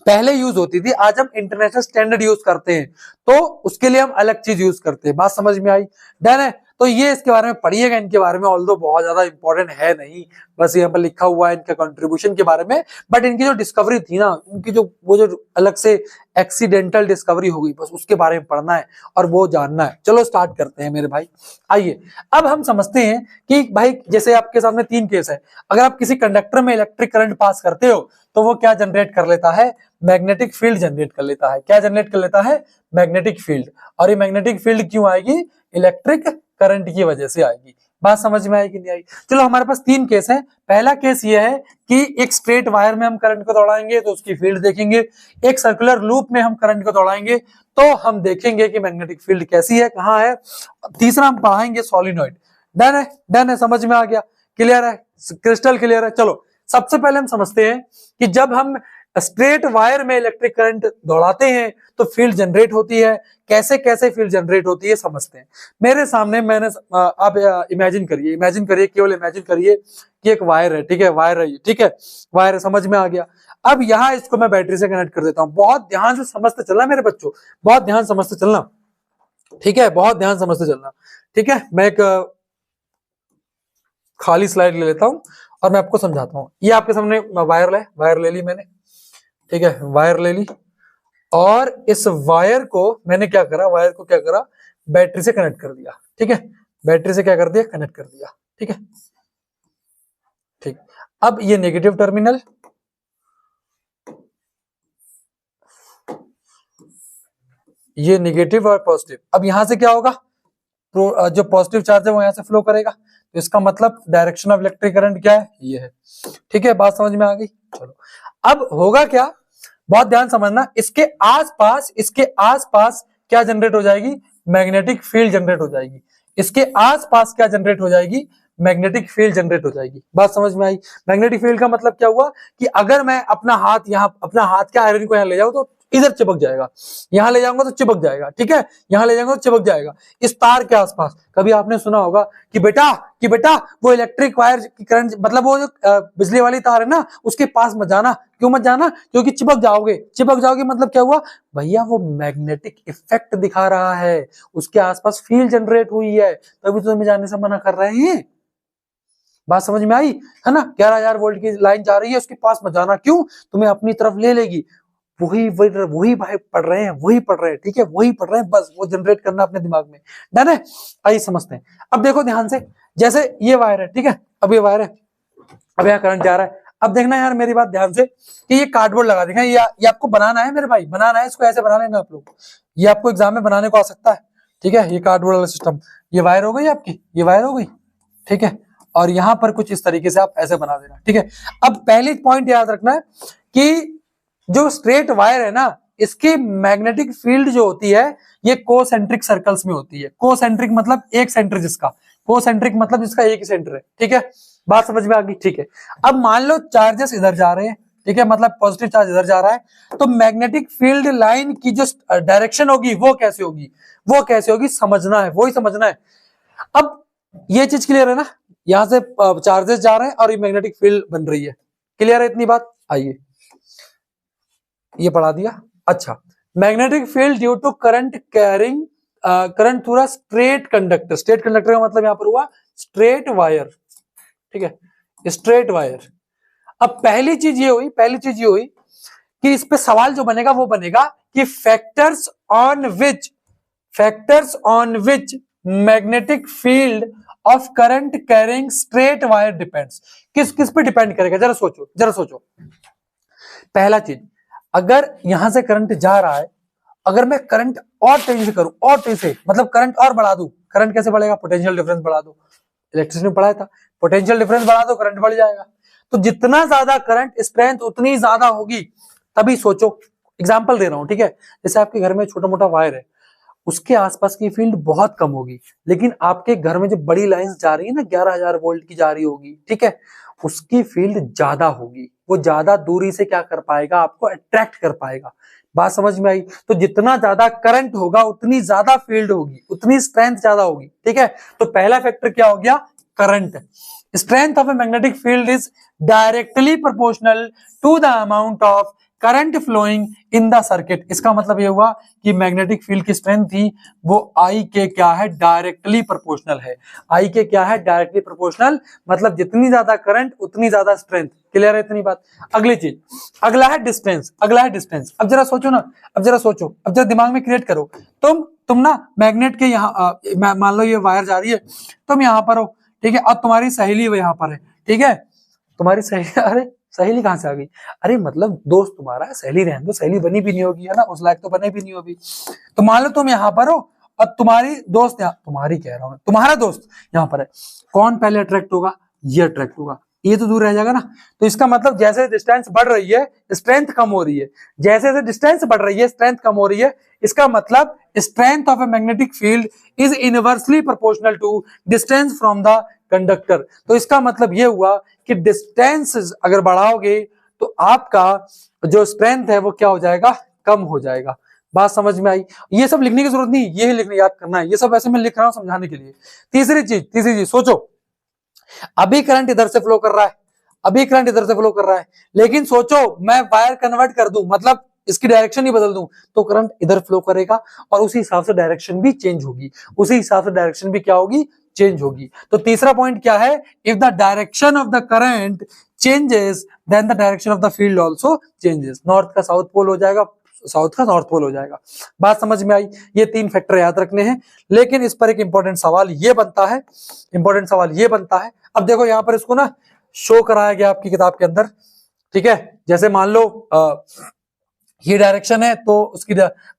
पहले यूज होती थी, आज हम इंटरनेशनल स्टैंडर्ड यूज करते हैं, तो उसके लिए हम अलग चीज यूज करते हैं। बात समझ में आई, डन है। तो ये इसके बारे में पढ़िएगा, इनके बारे में, ऑल्दो बहुत ज्यादा इंपॉर्टेंट है नहीं, बस यहाँ पर लिखा हुआ है इनके कंट्रीब्यूशन के बारे में। बट इनकी जो डिस्कवरी थी ना, उनकी जो वो जो अलग से एक्सीडेंटल डिस्कवरी हो गई, बस उसके बारे में पढ़ना है और वो जानना है। चलो स्टार्ट करते हैं मेरे भाई। आइए अब हम समझते हैं कि भाई जैसे आपके सामने 3 केस है। अगर आप किसी कंडक्टर में इलेक्ट्रिक करंट पास करते हो तो वो क्या जनरेट कर लेता है, मैग्नेटिक फील्ड जनरेट कर लेता है। क्या जनरेट कर लेता है, मैग्नेटिक फील्ड। और ये मैग्नेटिक फील्ड क्यों आएगी, इलेक्ट्रिक करंट की वजह से आएगी। बात समझ में आई कि नहीं आई। चलो हमारे पास 3 केस है। पहला केस ये है कि एक स्ट्रेट वायर में हम करंट को दौड़ाएंगे तो उसकी फील्ड देखेंगे, एक सर्कुलर लूप में हम करंट को दौड़ाएंगे तो हम देखेंगे कि मैग्नेटिक फील्ड कैसी है, कहाँ है। तीसरा हम पढ़ाएंगे सॉलिनॉइड। डन है, डन है, समझ में आ गया, क्लियर है, क्रिस्टल क्लियर है। चलो सबसे पहले हम समझते हैं कि जब हम स्ट्रेट वायर में इलेक्ट्रिक करंट दौड़ाते हैं तो फील्ड जनरेट होती है। कैसे कैसे फील्ड जनरेट होती है समझते हैं। मेरे सामने मैंने आप इमेजिन करिए, केवल इमेजिन करिए कि एक वायर है, ठीक है, वायर है ये, ठीक है, वायर है, समझ में आ गया। अब यहाँ इसको मैं बैटरी से कनेक्ट कर देता हूँ। बहुत ध्यान से समझते चलना मेरे बच्चों, बहुत ध्यान समझते चलना, ठीक है, बहुत ध्यान समझते चलना, ठीक है। मैं एक खाली स्लाइड ले लेता हूँ और मैं आपको समझाता हूँ। ये आपके सामने वायर ले ली मैंने, ठीक है, वायर ले ली, और इस वायर को मैंने क्या करा, वायर को क्या करा, बैटरी से कनेक्ट कर दिया, ठीक है, बैटरी से क्या कर दिया, कनेक्ट कर दिया, ठीक है, ठीक। अब ये नेगेटिव टर्मिनल, ये नेगेटिव और पॉजिटिव। अब यहां से क्या होगा, जो पॉजिटिव चार्ज है वो यहां से फ्लो करेगा, तो इसका मतलब डायरेक्शन ऑफ इलेक्ट्रिक करंट क्या है, ये है, ठीक है। बात समझ में आ गई। चलो अब होगा क्या, बहुत ध्यान समझना, इसके आसपास क्या जनरेट हो जाएगी, मैग्नेटिक फील्ड जनरेट हो जाएगी। इसके आसपास क्या जनरेट हो जाएगी, मैग्नेटिक फील्ड जनरेट हो जाएगी। बात समझ में आई। मैग्नेटिक फील्ड का मतलब क्या हुआ कि अगर मैं अपना हाथ के आयरन को यहाँ ले जाऊं तो इधर चिपक जाएगा, यहां ले जाऊंगा तो चिपक जाएगा, ठीक है, यहां ले जाऊंगा तो चिपक जाएगा इस तार के आसपास। कभी आपने सुना होगा कि बेटा वो इलेक्ट्रिक वायर की करंट, मतलब वो जो बिजली वाली तार है ना, उसके पास मत जाना। क्यों मत जाना, क्योंकि चिपक जाओगे। मतलब क्या हुआ भैया, वो मैग्नेटिक इफेक्ट दिखा रहा है, उसके आसपास फील्ड जनरेट हुई है, तभी तो तुम्हें जाने से मना कर रहे हैं। बात समझ में आई है ना। 11,000 वोल्ट की लाइन जा रही है, उसके पास मत जाना, क्यों, तुम्हें अपनी तरफ ले लेगी। वही भाई पढ़ रहे हैं, ठीक है, वही पढ़ रहे हैं, बस वो जनरेट करना अपने दिमाग में। डन है। आइए समझते हैं। अब देखो ध्यान से, जैसे ये वायर है, ठीक है, अब ये वायर है, अब यहाँ करंट जा रहा है। अब देखना यार मेरी बात ध्यान से कि ये कार्डबोर्ड लगा देगा, ये आपको बनाना है मेरे भाई, बनाना है, इसको ऐसे बना लेना आप लोग, ये आपको एग्जाम में बनाने को आ सकता है, ठीक है। ये कार्डबोर्ड वाला सिस्टम, ये वायर हो गई आपकी, ये वायर हो गई, ठीक है, और यहां पर कुछ इस तरीके से आप ऐसे बना देना, ठीक है। अब पहली पॉइंट याद रखना है कि जो स्ट्रेट वायर है ना, इसकी मैग्नेटिक फील्ड जो होती है ये कोसेंट्रिक सर्कल्स में होती है। कोसेंट्रिक मतलब एक सेंटर जिसका, कोसेंट्रिक मतलब जिसका एक ही सेंटर है, ठीक है, बात समझ में आ गई, ठीक है। अब मान लो चार्जेस इधर जा रहे हैं, ठीक है, मतलब पॉजिटिव चार्ज इधर जा रहा है, तो मैग्नेटिक फील्ड लाइन की जो डायरेक्शन होगी वो कैसे होगी, वो कैसे होगी समझना है, वही समझना है। अब ये चीज क्लियर है ना, यहां से चार्जेस जा रहे हैं और ये मैग्नेटिक फील्ड बन रही है, क्लियर है इतनी बात। आइए ये पढ़ा दिया। अच्छा, magnetic field due to current carrying, current through a straight conductor, straight conductor का मतलब यहां पर हुआ स्ट्रेट वायर, ठीक है, स्ट्रेट वायर। अब पहली चीज ये हुई कि इस पे सवाल जो बनेगा वो बनेगा कि factors on which magnetic field of current carrying straight wire depends. किस किस पे डिपेंड करेगा, जरा सोचो। पहला चीज, अगर यहां से करंट जा रहा है, अगर मैं करंट और तेजी से करूं, और तेजी से मतलब करंट और बढ़ा दूं, करंट कैसे बढ़ेगा, पोटेंशियल डिफरेंस बढ़ा दो, इलेक्ट्रिसिटी में पढ़ाया था, पोटेंशियल डिफरेंस बढ़ा दो करंट बढ़ जाएगा। तो जितना ज्यादा करंट स्ट्रेंथ उतनी ज्यादा होगी। तभी सोचो, एग्जांपल दे रहा हूं, ठीक है, जैसे आपके घर में छोटा मोटा वायर है, उसके आसपास की फील्ड बहुत कम होगी, लेकिन आपके घर में जो बड़ी लाइंस जा रही है ना, 11,000 वोल्ट की जा रही होगी, ठीक है, उसकी फील्ड ज्यादा होगी, वो ज्यादा दूरी से क्या कर पाएगा, आपको अट्रैक्ट कर पाएगा। बात समझ में आई। तो जितना ज्यादा करंट होगा उतनी ज्यादा फील्ड होगी, उतनी स्ट्रेंथ ज्यादा होगी, ठीक है। तो पहला फैक्टर क्या हो गया, current. Strength of a magnetic field is directly proportional to the amount of current flowing in the circuit. इसका मतलब ये हुआ कि मैग्नेटिक फील्ड की स्ट्रेंथ थी वो आई के क्या है, डायरेक्टली प्रोपोर्शनल है। आई के क्या है, डायरेक्टली प्रोपोर्शनल, मतलब जितनी ज्यादा करंट उतनी ज्यादा स्ट्रेंथ। क्लियर है इतनी बात। अगली चीज, अगला है डिस्टेंस। अब जरा सोचो ना, अब जरा दिमाग में क्रिएट करो। तुम ना मैग्नेट के यहाँ मान लो ये वायर जा रही है, तुम यहाँ पर हो, ठीक है, अब तुम्हारी सहेली वो यहाँ पर है, ठीक है, तुम्हारी सहेली, अरे सहेली कहां से आ गई, अरे मतलब दोस्त तुम्हारा, सहेली रहने दो, सहेली बनी भी नहीं होगी, है ना, उस लायक तो बने भी नहीं होगी। तो मान लो तुम यहाँ पर हो और तुम्हारी दोस्त तुम्हारी कह रहा हूं, तुम्हारा दोस्त यहाँ पर है, कौन पहले अट्रैक्ट होगा, ये अट्रैक्ट होगा, ये तो दूर रह जाएगा ना। तो इसका मतलब जैसे डिस्टेंस बढ़ रही है स्ट्रेंथ कम हो रही है, जैसे डिस्टेंस बढ़ रही है स्ट्रेंथ कम हो रही है। इसका मतलब strength of a magnetic field is inversely proportional to distance from the conductor. तो इसका मतलब ये हुआ कि डिस्टेंस अगर बढ़ाओगे तो आपका जो स्ट्रेंथ है वो क्या हो जाएगा, कम हो जाएगा। बात समझ में आई। ये सब लिखने की जरूरत नहीं, ये लिखने याद करना है, ये सब ऐसे मैं लिख रहा हूं समझाने के लिए। तीसरी चीज सोचो, अभी करंट इधर से फ्लो कर रहा है, लेकिन सोचो मैं वायर कन्वर्ट कर दूं, मतलब इसकी डायरेक्शन ही बदल दूं, तो करंट इधर फ्लो करेगा और उसी हिसाब से डायरेक्शन भी चेंज होगी, चेंज होगी। तो तीसरा पॉइंट क्या है, if the direction of the current changes then the direction of the field also changes. North का साउथ पोल हो जाएगा, साउथ का नॉर्थ पोल हो जाएगा। बात समझ में आई। ये 3 फैक्टर याद रखने हैं, लेकिन इस पर एक इंपॉर्टेंट सवाल ये बनता है, अब देखो यहां पर इसको ना शो कराया गया आपकी किताब के अंदर, ठीक है। जैसे मान लो ये डायरेक्शन है, तो उसकी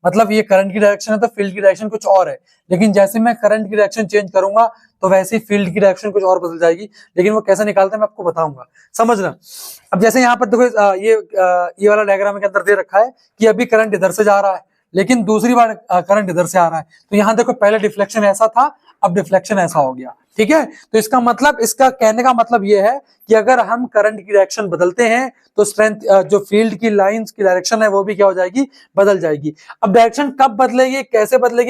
मतलब ये करंट की डायरेक्शन है, तो फील्ड की डायरेक्शन कुछ और है, लेकिन जैसे मैं करंट की डायरेक्शन चेंज करूंगा तो वैसे ही फील्ड की डायरेक्शन कुछ और बदल जाएगी। लेकिन वो कैसे निकालते हैं मैं आपको बताऊंगा, समझना। अब जैसे यहाँ पर देखो ये वाला डायग्राम के अंदर दे रखा है कि अभी करंट इधर से जा रहा है, लेकिन दूसरी बार करंट इधर से आ रहा है। तो यहाँ देखो पहले डिफ्लेक्शन ऐसा था, अब डिफ्लेक्शन ऐसा हो गया, ठीक है। तो इसका मतलब, इसका कहने का मतलब ये है कि अगर हम करंट की डायरेक्शन बदलते हैं तो स्ट्रेंथ, जो फील्ड की लाइंस की डायरेक्शन है वो भी क्या हो जाएगी, बदल जाएगी। अब डायरेक्शन कब बदलेगी,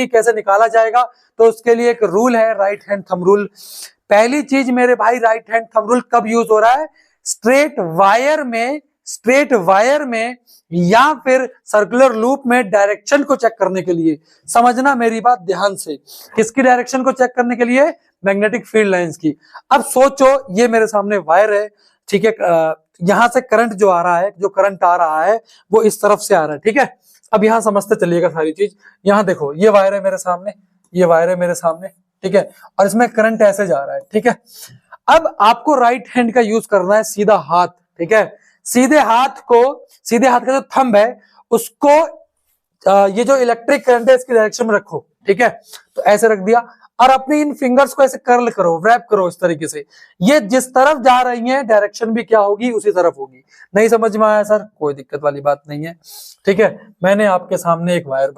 कैसे निकाला जाएगा, तो उसके लिए एक रूल है, राइट हैंड थंब रूल। पहली चीज मेरे भाई, राइट हैंड थंब रूल कब यूज हो रहा है, स्ट्रेट वायर में या फिर सर्कुलर लूप में डायरेक्शन को चेक करने के लिए। समझना मेरी बात ध्यान से, किसकी डायरेक्शन को चेक करने के लिए, मैग्नेटिक फील्ड लाइंस की। अब सोचो ये मेरे सामने वायर है, ठीक है, यहां से करंट जो आ रहा है, जो करंट आ रहा है वो इस तरफ से आ रहा है, ठीक है। अब यहां समझते चलिएगा सारी चीज। यहां देखो ये वायर है मेरे सामने, ठीक है, और इसमें करंट ऐसे जा रहा है, ठीक है। अब आपको राइट हैंड का यूज करना है, सीधा हाथ, ठीक है। सीधे हाथ का जो थंब है उसको ये जो इलेक्ट्रिक करंट है इसकी डायरेक्शन में रखो, ठीक है। तो ऐसे रख दिया और अपनी इन फिंगर्स को ऐसे कर्ल करो, रैप करो इस तरीके से। ये जिस तरफ जा रही है डायरेक्शन भी क्या होगी, उसी तरफ होगी। नहीं समझ में आया सर? कोई दिक्कत वाली बात नहीं है, ठीक है। मैंने आपके सामने एक वायर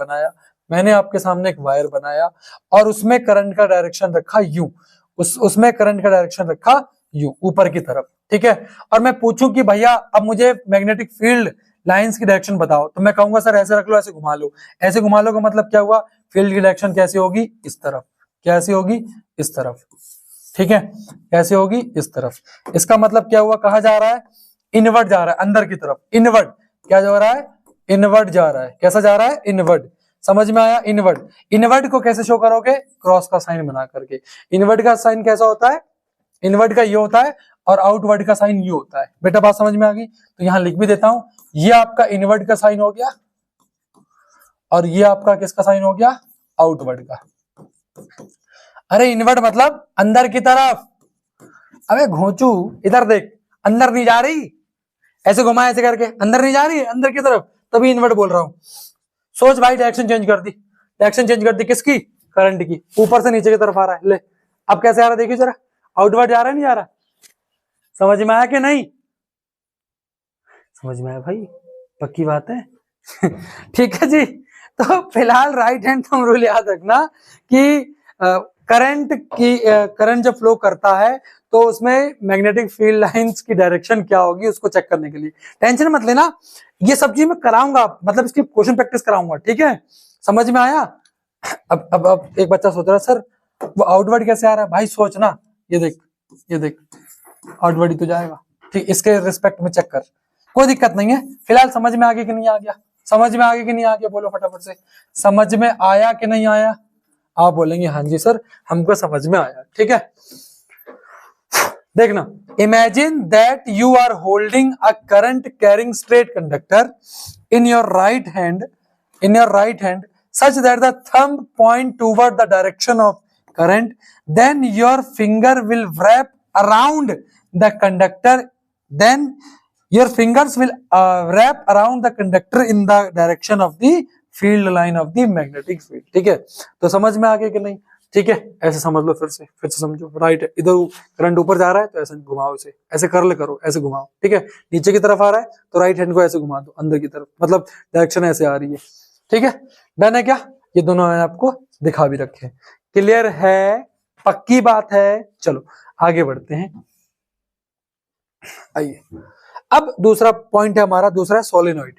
बनाया और उसमें करंट का डायरेक्शन रखा यू, उसमें करंट का डायरेक्शन रखा यू, ऊपर की तरफ, ठीक है। और मैं पूछूं कि भैया अब मुझे मैग्नेटिक फील्ड लाइंस की डायरेक्शन बताओ, तो मैं कहूंगा सर ऐसे रख लो, ऐसे घुमा लो। ऐसे घुमा लो का मतलब क्या हुआ, फील्ड की डायरेक्शन कैसी होगी, इस तरफ। कैसी होगी, इस तरफ, ठीक है। कैसे होगी, इस तरफ। इसका मतलब क्या हुआ, कहां जा रहा है, इनवर्ड जा रहा है, अंदर की तरफ। इनवर्ड क्या जा रहा है, इनवर्ड जा रहा है। कैसा जा रहा है, इनवर्ड। समझ में आया? इनवर्ड। इनवर्ड को कैसे शो करोगे, क्रॉस का साइन बना करके। इनवर्ड का साइन कैसा होता है, इनवर्ड का ये होता है और आउटवर्ड का साइन ये होता है। बेटा बात समझ में आ गई? तो यहां लिख भी देता हूं, ये आपका इनवर्ड का साइन हो गया और ये आपका किसका साइन हो गया, आउटवर्ड का। अरे इनवर्ड मतलब अंदर की तरफ। अबे घोंचू इधर देख, अंदर नहीं जा रही, ऐसे घुमाए ऐसे करके, अंदर नहीं जा रही है, अंदर की तरफ, तभी इनवर्ड बोल रहा हूं। सोच भाई, डायरेक्शन चेंज कर दी, डायरेक्शन चेंज कर दी किसकी, करंट की। ऊपर से नीचे की तरफ आ रहा है, ले अब कैसे आ रहा है देखिए जरा, आउटवर्ड जा रहा है नहीं जा रहा? समझ में आया कि नहीं? समझ में आया भाई, पक्की बात है। ठीक है जी। तो फिलहाल राइट हैंड थंब रूल याद रखना कि करंट जब फ्लो करता है तो उसमें मैग्नेटिक फील्ड लाइंस की डायरेक्शन क्या होगी उसको चेक करने के लिए। टेंशन मत लेना, ये सब चीज मैं कराऊंगा, मतलब इसकी क्वेश्चन प्रैक्टिस कराऊंगा, ठीक है। समझ में आया? अब एक बच्चा सोच रहा है सर वो आउटवर्ड कैसे आ रहा है, भाई सोचना, ये देख आउटवर्ड ही तो जाएगा, ठीक। इसके रिस्पेक्ट में चेक कर, कोई दिक्कत नहीं है। फिलहाल समझ में आ गया कि नहीं आ गया, समझ में आ गया कि नहीं आ गया, बोलो फटाफट से, समझ में आया कि नहीं आया? आप बोलेंगे हाँ जी सर हमको समझ में आया, ठीक है। देखना, imagine that you are holding a current carrying straight conductor in your right hand, such that the thumb point toward the direction of current, then your finger will wrap around the conductor, then your fingers will wrap around the conductor in the direction of the field line of the magnetic field, ठीक है। तो समझ में आ गया कि नहीं? ठीक है, ऐसे समझ लो, फिर से समझो। राइट है, इधर करंट ऊपर जा रहा है तो ऐसे घुमाओ, इसे ऐसे कर्ल करो, ऐसे घुमाओ, ठीक है। नीचे की तरफ आ रहा है तो राइट हैंड को ऐसे घुमा दो अंदर की तरफ, मतलब डायरेक्शन ऐसे आ रही है, ठीक है। डन है क्या? ये दोनों मैंने आपको दिखा भी रखे। क्लियर है? पक्की बात है? चलो आगे बढ़ते हैं। आइए, अब दूसरा पॉइंट है हमारा, दूसरा है सोलेनॉइड,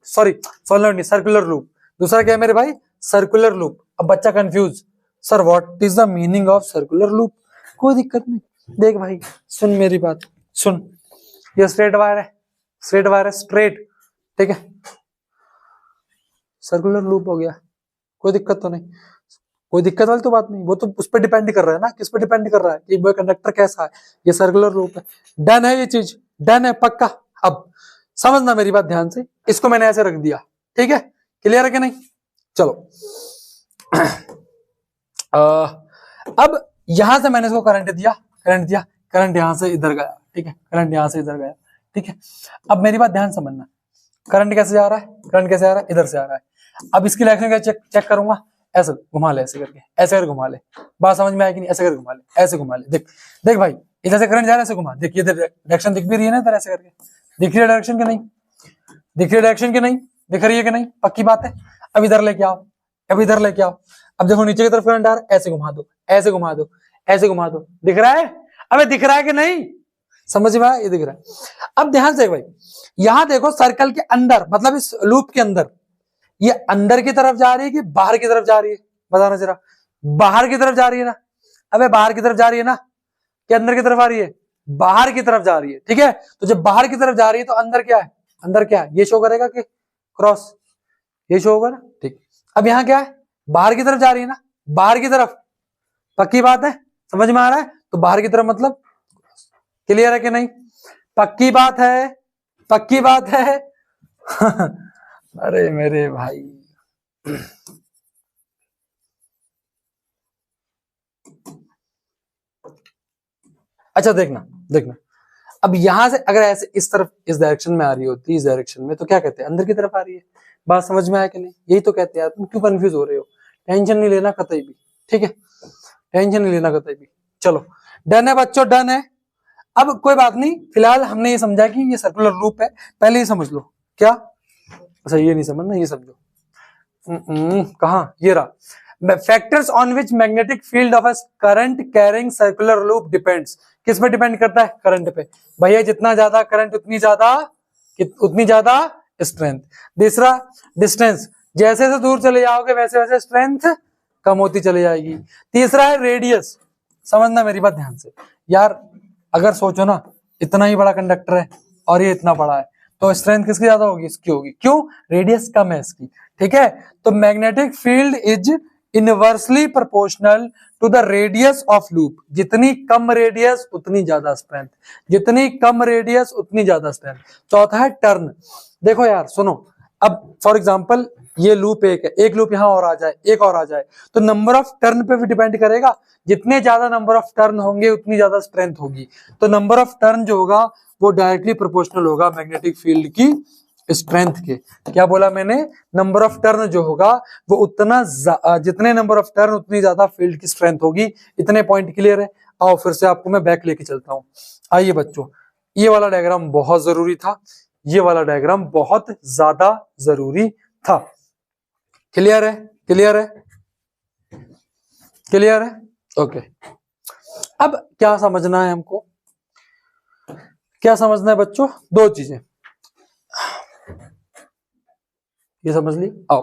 सॉरी सोलेनॉइड नहीं, सर्कुलर लूप। दूसरा क्या है मेरे भाई, सर्कुलर लूप। अब बच्चा confuse, sir what is the meaning of circular loop? कोई दिक्कत नहीं, देख भाई सुन मेरी बात, सुन, ये स्ट्रेट वायर है, स्ट्रेट, ठीक है। सर्कुलर लूप हो गया, कोई दिक्कत तो नहीं, कोई दिक्कत वाली तो बात नहीं, वो तो उस पर डिपेंड कर रहा है ना, किस पे डिपेंड कर रहा है कि वो कंडक्टर कैसा है। ये सर्कुलर लूप है, डन है, ये चीज डन है पक्का। अब समझना मेरी बात ध्यान से, इसको मैंने ऐसे रख दिया, ठीक है। क्लियर है कि नहीं? चलो अब यहां से मैंने इसको करंट दिया, करंट यहां से इधर गया, ठीक है, करंट यहां से इधर गया, ठीक है। अब मेरी बात ध्यान समझना, करंट कैसे जा रहा है, इधर से आ रहा है। अब इसकी डायरेक्शन क्या चेक करूंगा, ऐसे घुमा ले, ऐसे करके, ऐसे करके घुमा ले। बात समझ में आएगी नहीं? ऐसे करके घुमा ले, ऐसे घुमा ले, देख भाई इधर से करंट जा रहा है, ऐसे घुमा, देख ये डायरेक्शन दिख भी रही है ना इधर, ऐसे करके दिख रही है डायरेक्शन की नहीं, दिख रही है कि नहीं? पक्की बात है। अब इधर लेके आओ, अब देखो नीचे की तरफ करंट आ रहा है, ऐसे घुमा दो, दिख रहा है? अबे दिख रहा है कि नहीं? समझ में आया? ये दिख रहा है। अब ध्यान से भाई, यहां देखो सर्कल के अंदर, मतलब इस लूप के अंदर, ये अंदर की तरफ जा रही है कि बाहर की तरफ जा रही है? बताना जरा, बाहर की तरफ जा रही है ना? अबे बाहर की तरफ जा रही है ना, कि अंदर की तरफ आ रही है? बाहर की तरफ जा रही है, ठीक है। तो जब बाहर की तरफ जा रही है तो अंदर क्या है, ये शो करेगा कि क्रॉस, ये शो होगा ना, ठीक। अब यहाँ क्या है, बाहर की तरफ जा रही है ना, बाहर की तरफ, पक्की बात है, समझ में आ रहा है? तो बाहर की तरफ मतलब, क्लियर है कि नहीं? पक्की बात है। अरे मेरे भाई, अच्छा देखना, अब यहां से अगर ऐसे इस तरफ इस डायरेक्शन में आ रही होती, इस डायरेक्शन में, तो क्या कहते हैं, अंदर की तरफ आ रही है। बात समझ में आया कि नहीं? यही तो कहते हैं यार, तुम क्यों कंफ्यूज हो रहे हो? टेंशन नहीं लेना कतई भी, ठीक है, टेंशन नहीं लेना कतई भी। चलो डन है बच्चों, डन है। अब कोई बात नहीं, फिलहाल हमने ये समझा कि ये सर्कुलर लूप है, पहले ही समझ लो। क्या? अच्छा ये नहीं समझना, ये समझो। कहा ये रहा, factors on which magnetic field of a current carrying circular loop depends. किस पे डिपेंड करता है? करंट पे। भैया जितना ज्यादा करंट उतनी ज्यादा स्ट्रेंथ। दूसरा डिस्टेंस, जैसे जैसे दूर चले जाओगे वैसे वैसे स्ट्रेंथ कम होती चली जाएगी। तीसरा है रेडियस। समझना मेरी बात ध्यान से यार, अगर सोचो ना, इतना ही बड़ा कंडक्टर है और ये इतना बड़ा है, तो स्ट्रेंथ किसकी ज्यादा होगी? इसकी होगी। क्यों? रेडियस कम है इसकी, ठीक है। तो magnetic field is inversely proportional to the radius of loop. जितनी कम रेडियस उतनी ज्यादा स्ट्रेंथ, जितनी कम रेडियस उतनी ज्यादा स्ट्रेंथ। चौथा है टर्न। देखो यार सुनो, अब फॉर एग्जांपल ये लूप एक है, एक लूप यहां और आ जाए, एक और आ जाए, तो नंबर ऑफ टर्न पे भी डिपेंड करेगा। जितने ज्यादा नंबर ऑफ टर्न होंगे उतनी ज्यादा स्ट्रेंथ होगी। तो नंबर ऑफ टर्न जो होगा वो डायरेक्टली प्रोपोर्शनल होगा मैग्नेटिक फील्ड की स्ट्रेंथ के। क्या बोला मैंने? नंबर ऑफ टर्न जो होगा वो उतना, जितने नंबर ऑफ टर्न उतनी ज्यादा फील्ड की स्ट्रेंथ होगी। इतने पॉइंट क्लियर है? आओ फिर से आपको मैं बैक लेके चलता हूं। आइए बच्चों, ये वाला डायग्राम बहुत जरूरी था, ये वाला डायग्राम बहुत ज्यादा जरूरी था। क्लियर है? क्लियर है? क्लियर है? ओके। अब क्या समझना है हमको? क्या समझना है बच्चों? दो चीजें ये समझ ली। आओ,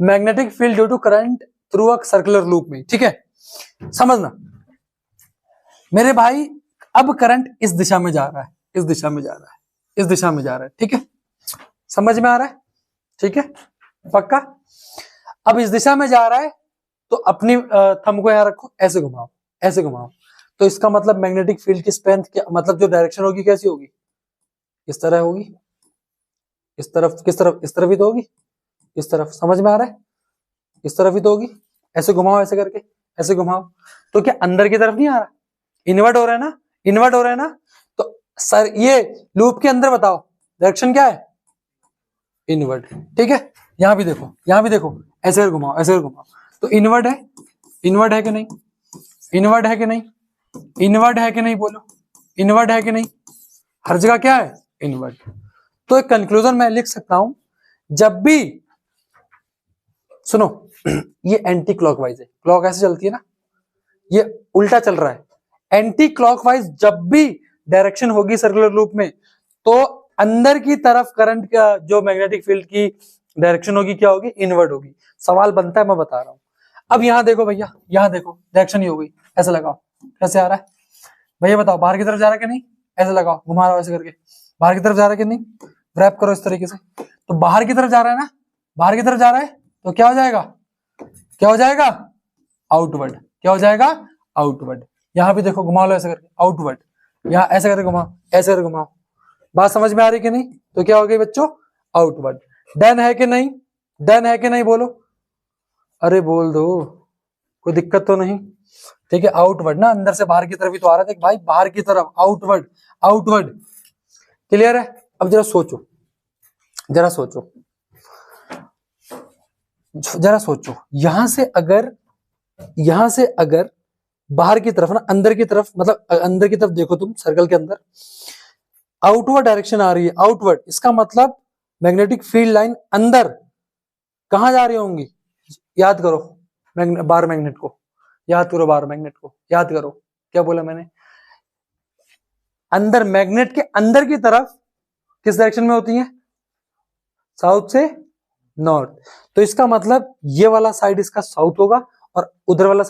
magnetic field due to current through a circular loop में, ठीक है। समझना मेरे भाई, अब करंट इस दिशा में जा रहा है, इस दिशा में जा रहा है, इस दिशा में जा रहा है, ठीक है। समझ में आ रहा है? ठीक है, पक्का। अब इस दिशा में जा रहा है तो अपनी थंब को यहां रखो, ऐसे घुमाओ, ऐसे घुमाओ। तो इसका मतलब मैग्नेटिक फील्ड की स्ट्रेंथ क्या, मतलब जो डायरेक्शन होगी कैसी होगी? इस तरह होगी। इस तरफ, किस तरफ? इस तरफ ही तो होगी, इस तरफ। समझ में आ रहा है? इस तरफ ही तो होगी। ऐसे घुमाओ, ऐसे करके ऐसे घुमाओ। तो क्या अंदर की तरफ नहीं आ रहा? इन्वर्ट हो रहा है ना, इन्वर्ट हो रहा है ना। तो सर ये लूप के अंदर बताओ डायरेक्शन क्या है? इनवर्ट, ठीक है। यहां भी देखो, यहां भी देखो, ऐसे घुमाओ, ऐसे घुमाओ। तो इनवर्ट है, इनवर्ट है कि नहीं? इनवर्ट है कि नहीं? इनवर्ट है कि नहीं? बोलो, इनवर्ट है कि नहीं? हर जगह क्या है? इनवर्ट। तो एक कंक्लूजन मैं लिख सकता हूं, जब भी, सुनो, ये एंटी क्लॉकवाइज है, क्लॉक ऐसे चलती है ना, ये उल्टा चल रहा है। एंटी क्लॉकवाइज जब भी डायरेक्शन होगी सर्कुलर लूप में, तो अंदर की तरफ करंट का जो मैग्नेटिक फील्ड की डायरेक्शन होगी क्या होगी? इनवर्ट होगी। सवाल बनता है, मैं बता रहा हूं। अब यहां देखो भैया, यहां देखो, डायरेक्शन ही हो गई। ऐसे लगाओ, कैसे आ रहा है भैया? बताओ, बाहर की तरफ जा रहा है कि नहीं? ऐसे लगाओ, घुमा रहा हो ऐसे करके, बाहर की तरफ जा रहा है कि नहीं? रैप करो इस तरीके से। तो बाहर की तरफ जा रहा है ना, बाहर की तरफ जा रहा है, तो क्या हो जाएगा? क्या हो जाएगा? आउटवर्ड। क्या हो जाएगा? आउटवर्ड। यहां भी देखो, घुमा लो ऐसे करके, आउटवर्ड। यहाँ ऐसे करके घुमाओ, ऐसे करके घुमाओ। बात समझ में आ रही कि नहीं? तो क्या हो गई बच्चों? आउटवर्ड। डन है कि नहीं? डन है कि नहीं? बोलो, अरे बोल दो, कोई दिक्कत तो नहीं? ठीक है, आउटवर्ड ना, अंदर से बाहर की तरफ ही तो आ रहा था भाई, बाहर की तरफ, आउटवर्ड, आउटवर्ड। क्लियर है? अब जरा सोचो, जरा सोचो, जरा सोचो, यहां से अगर बाहर की तरफ ना, अंदर की तरफ, मतलब अंदर की तरफ देखो तुम, सर्कल के अंदर आउटवर्ड डायरेक्शन आ रही है, आउटवर्ड। इसका मतलब मैग्नेटिक फील्ड लाइन अंदर कहां जा रही होंगी? याद करो बार मैग्नेट को, याद करो बार मैग्नेट को, याद करो। क्या बोला मैंने? अंदर, मैग्नेट के अंदर की तरफ किस डायरेक्शन में होती है? साउथ से नॉर्थ। तो इसका मतलब ये वाला साइड इसका साउथ होगा और उधर वाला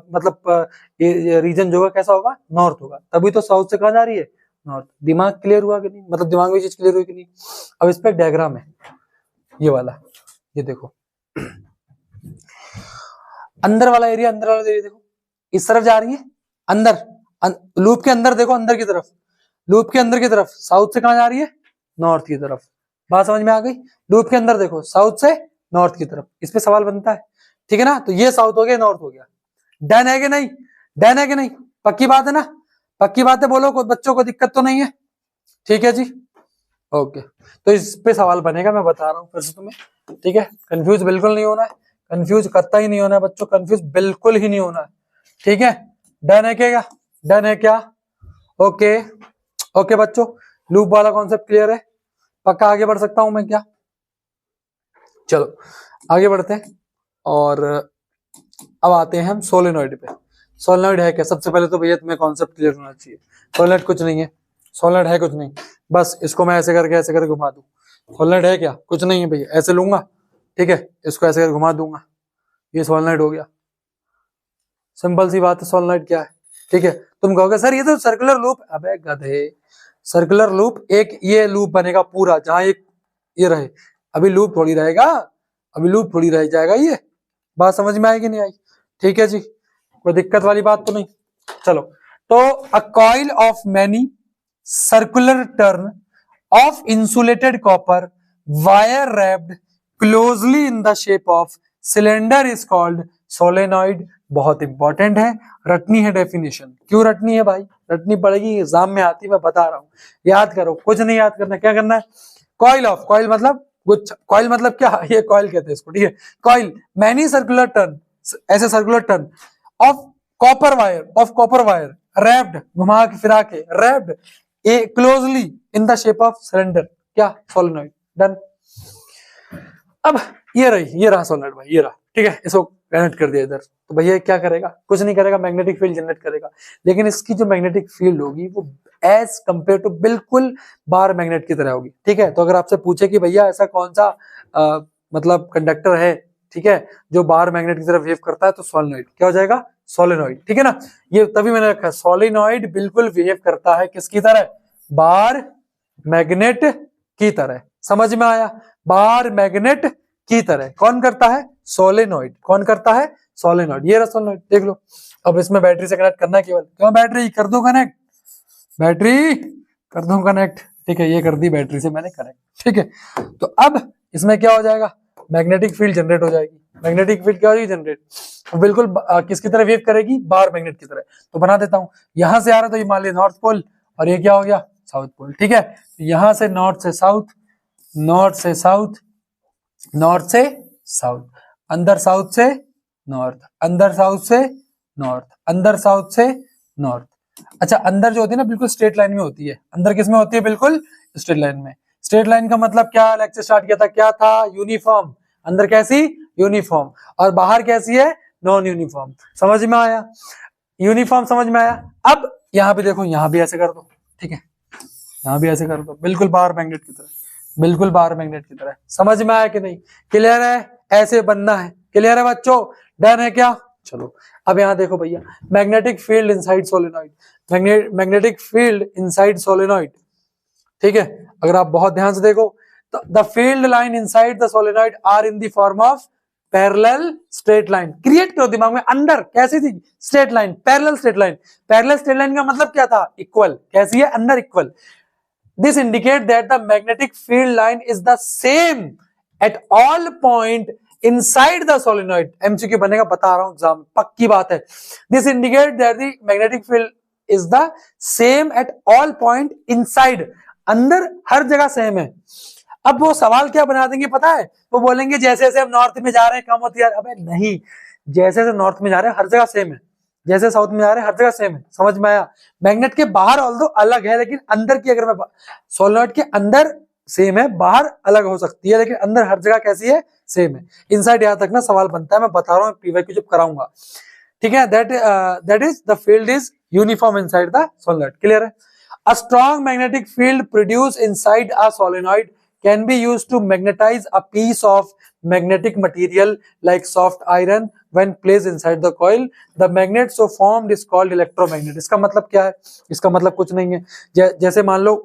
मतलब ये रीजन जो होगा कैसा होगा? नॉर्थ होगा। तभी तो साउथ से कहा जा रही है? नॉर्थ। दिमाग क्लियर हुआ कि नहीं? मतलब दिमाग में चीज क्लियर हुई कि नहीं? अब इस पे डायग्राम है ये वाला, ये देखो, अंदर वाला एरिया, अंदर वाला एरिया देखो, इस तरफ जा रही है अंदर, लूप के अंदर देखो, अंदर की तरफ, लूप के अंदर की तरफ, साउथ से कहां जा रही है? नॉर्थ की तरफ। बात समझ में आ गई? लूप के अंदर देखो, साउथ से नॉर्थ की तरफ। इस पे सवाल बनता है, ठीक है ना? तो ये साउथ हो गया, नॉर्थ हो गया। डन है कि नहीं? डन है कि नहीं? पक्की बात है ना? पक्की बात है, बोलो, कोई बच्चों को दिक्कत तो नहीं है? ठीक है जी, ओके। तो इस पे सवाल बनेगा, मैं बता रहा हूँ फिर से तुम्हें, ठीक है। कंफ्यूज बिल्कुल नहीं होना है, कंफ्यूज कत्ता ही नहीं होना है बच्चों, कंफ्यूज बिल्कुल ही नहीं होना है, ठीक है। डन है क्या? डन है क्या? ओके ओके बच्चों, लूप वाला कॉन्सेप्ट क्लियर है? पक्का आगे बढ़ सकता हूं मैं क्या? चलो आगे बढ़ते हैं, और अब आते हैं हम सोलेनॉइड पे। सोलेनॉइड है क्या? सबसे पहले तो भैया तुम्हें कॉन्सेप्ट क्लियर होना चाहिए। सोलेनॉइड कुछ नहीं है, सोलेनॉइड है कुछ नहीं, बस इसको मैं ऐसे करके घुमा दूं। सोलेनॉइड है क्या? कुछ नहीं है भैया, ऐसे लूंगा, ठीक है, इसको ऐसे करके घुमा दूंगा, ये सोलेनॉइड हो गया। सिंपल सी बात है, सोलेनॉइड क्या है, ठीक है। तुम कहोगे सर ये तो सर्कुलर लूप, अबे गधे, सर्कुलर लूप एक ये लूप बनेगा पूरा, जहां एक ये रहे, अभी लूप थोड़ी रहेगा, अभी लूप थोड़ी रह जाएगा, ये बात समझ में आएगी नहीं आई? ठीक है जी, कोई दिक्कत वाली बात तो नहीं। चलो, तो a coil of many circular turn off insulated copper wire wrapped closely in the shape of cylinder is called solenoid. बहुत इंपॉर्टेंट है, रटनी है डेफिनेशन। क्यों रटनी है भाई? रटनी पड़ेगी, एग्जाम में आती, मैं बता रहा हूं, याद करो, कुछ नहीं याद करना, क्या करना है? कॉइल ऑफ, कॉइल मतलब कुछ, कॉइल मतलब क्या, ये कॉइल कहते हैं इसको, ठीक है। कॉइल मैनी सर्कुलर टर्न, ऐसे circular turn off copper wire, of copper wire wrapped, घुमा के फिरा के, wrapped A closely in the shape of cylinder, क्या? सोलेनॉइड। डन। अब ये रही, ये रहा सोलेनॉइड भाई, ये रहा, ठीक है। इसको कनेक्ट कर दिया इधर, तो भैया क्या करेगा? कुछ नहीं करेगा, मैग्नेटिक फील्ड जनरेट करेगा, लेकिन इसकी जो मैग्नेटिक फील्ड होगी वो एज कंपेयर टू बिल्कुल बार मैग्नेट की तरह होगी, ठीक है। तो अगर आपसे पूछे कि भैया ऐसा कौन सा मतलब कंडक्टर है, ठीक है, जो बार मैग्नेट की तरह वेव करता है, तो सोलेनॉइड। क्या हो जाएगा? सोलेनॉइड, ठीक है ना। ये तभी मैंने रखा है, सोलेनॉइड बिल्कुल बिहेव करता है किसकी तरह? बार मैग्नेट की तरह। समझ में आया? बार मैग्नेट की तरह कौन करता है? सोलेनॉइड। कौन करता है? सोलेनॉइड। ये रहा सोलेनॉइड, देख लो। अब इसमें बैटरी से कनेक्ट करना है केवल। क्यों बैटरी? कर दो कनेक्ट, बैटरी कर दो कनेक्ट, ठीक है, ये कर दी बैटरी से मैंने कनेक्ट, ठीक है। तो अब इसमें क्या हो जाएगा? मैग्नेटिक फील्ड जनरेट हो जाएगी। मैग्नेटिक फील्ड क्या हो जाएगी? जनरेट, बिल्कुल किसकी तरह वेव करेगी? बार मैग्नेट की तरह। तो बना देता हूं, यहां से आ रहा तो ये मान लिया नॉर्थ पोल, और ये क्या हो गया? साउथ पोल, ठीक है। यहां से नॉर्थ से साउथ, नॉर्थ से साउथ, नॉर्थ से साउथ, अंदर साउथ से नॉर्थ, अंदर साउथ से नॉर्थ, अंदर साउथ से नॉर्थ। अच्छा, अंदर जो होती है ना बिल्कुल स्ट्रेट लाइन में होती है, अंदर किस में होती है? बिल्कुल स्ट्रेट लाइन में। स्ट्रेट लाइन का मतलब क्या? लेक्चर स्टार्ट किया था, क्या था? यूनिफॉर्म। अंदर कैसी? यूनिफॉर्म। और बाहर कैसी है? Non uniform. समझ में आया? यूनिफॉर्म समझ में आया? अब यहाँ पे देखो, यहाँ भी ऐसे कर दो, ठीक है, यहाँ भी ऐसे कर दो, बिल्कुल बाहर मैग्नेट की तरह, बिल्कुल बाहर मैग्नेट की तरह। समझ में आया कि नहीं? क्लियर है? ऐसे बनना है। क्लियर है बच्चों? डन है क्या? चलो अब यहाँ देखो भैया, magnetic field inside solenoid, magnetic field inside solenoid, ठीक है। अगर आप बहुत ध्यान से देखो तो the field line inside the solenoid are in the form of parallel straight line. Create करो दिमाग में, अंदर कैसी थी? Straight line, parallel straight line. Parallel straight line का मतलब क्या था? इक्वल। कैसी है? अंदर equal. This indicate that the magnetic field line is the same at all point inside the solenoid. MCQ बनेगा, बता रहा हूं एग्जाम, पक्की बात है। This indicate that the magnetic field is the same at all point inside. अंदर हर जगह same है। अब वो सवाल क्या बना देंगे पता है? वो बोलेंगे जैसे जैसे हम नॉर्थ में जा रहे हैं कम होती है। अबे नहीं, जैसे जैसे नॉर्थ में जा रहे हैं हर जगह सेम है, जैसे साउथ में जा रहे हैं हर जगह सेम है। समझ में आया? मैग्नेट के बाहर ऑल्दो अलग है, लेकिन अंदर की अगर मैं, सोलेनॉइड के अंदर सेम है, बाहर अलग हो सकती है, लेकिन अंदर हर जगह कैसी है? सेम है। इनसाइड याद रखना, सवाल बनता है, मैं बता रहा हूँ पीवाईक्यू जब कराऊंगा, ठीक है। That is the field is uniform inside the solenoid. Clear है? A strong magnetic field produce inside a solenoid can be used to magnetize a piece of magnetic material like soft iron when placed inside the coil. The magnet so formed is called electromagnet. इसका मतलब क्या है? इसका मतलब कुछ नहीं है। जैसे मान लो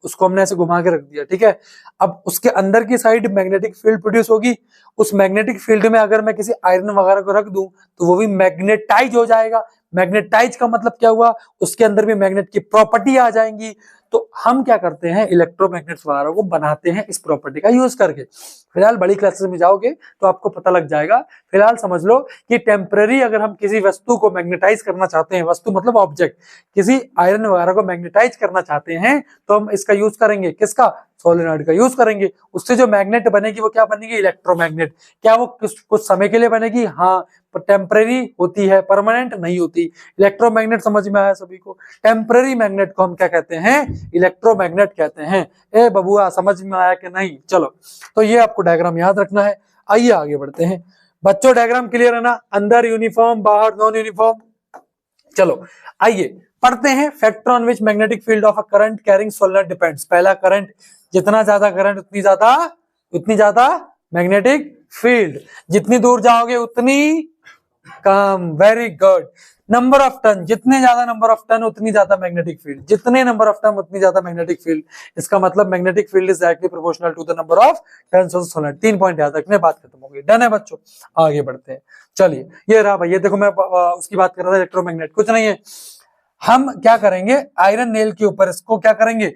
उसको हमने ऐसे घुमा के रख दिया, ठीक है। अब उसके अंदर की साइड मैग्नेटिक फील्ड प्रोड्यूस होगी। उस मैग्नेटिक फील्ड में अगर मैं किसी आयरन वगैरह को रख दूं तो वो भी मैग्नेटाइज हो जाएगा। मैग्नेटाइज का मतलब क्या हुआ? उसके अंदर भी मैग्नेट की प्रॉपर्टी आ जाएंगी। तो हम क्या करते हैं, इलेक्ट्रोमैग्नेट्स वगैरह को बनाते हैं इस प्रॉपर्टी का यूज करके। फिलहाल बड़ी क्लासेस में जाओगे तो आपको पता लग जाएगा। फिलहाल समझ लो कि टेम्पररी अगर हम किसी वस्तु को मैग्नेटाइज करना चाहते हैं, वस्तु मतलब ऑब्जेक्ट, किसी आयरन वगैरह को मैग्नेटाइज करना चाहते हैं तो हम इसका यूज करेंगे, किसका, सोलेनॉइड का यूज करेंगे। उससे जो मैग्नेट बनेगी वो क्या बनेगी, इलेक्ट्रोमैग्नेट। क्या वो कुछ समय के लिए बनेगी, हाँ, टेम्पररी होती है, परमानेंट नहीं होती। इलेक्ट्रोमैग्नेट समझ में आया सभी को। टेम्पररी मैग्नेट को हम क्या कहते हैं, इलेक्ट्रोमैग्नेट कहते हैं। ए बबुआ समझ में आया कि नहीं? चलो, तो ये आपको डायग्राम याद रखना है। आइए आगे बढ़ते हैं बच्चों, डायग्राम क्लियर है ना, अंदर यूनिफॉर्म बाहर नॉन यूनिफॉर्म। चलो आइए पढ़ते हैं, factor on which magnetic field of a current carrying solenoid depends. पहला करंट, जितना ज्यादा करंट उतनी ज्यादा मैग्नेटिक फील्ड, जितनी दूर जाओगे उतनी कम। Very good. Number of turn, जितने ज्यादा नंबर ऑफ टर्न उतनी ज्यादा मैग्नेटिक फील्ड, जितने नंबर ऑफ टर्न उतनी ज्यादा मैग्नेटिक फील्ड। इसका मतलब magnetic field is directly proportional to the number of turns of solenoid. 3 point याद रखने, बात खत्म हो गई। डन है बच्चों, आगे बढ़ते हैं। चलिए ये रहा भाई, ये देखो मैं उसकी बात कर रहा था, इलेक्ट्रोमैग्नेट कुछ नहीं है। हम क्या करेंगे, आयरन नेल के ऊपर इसको क्या करेंगे,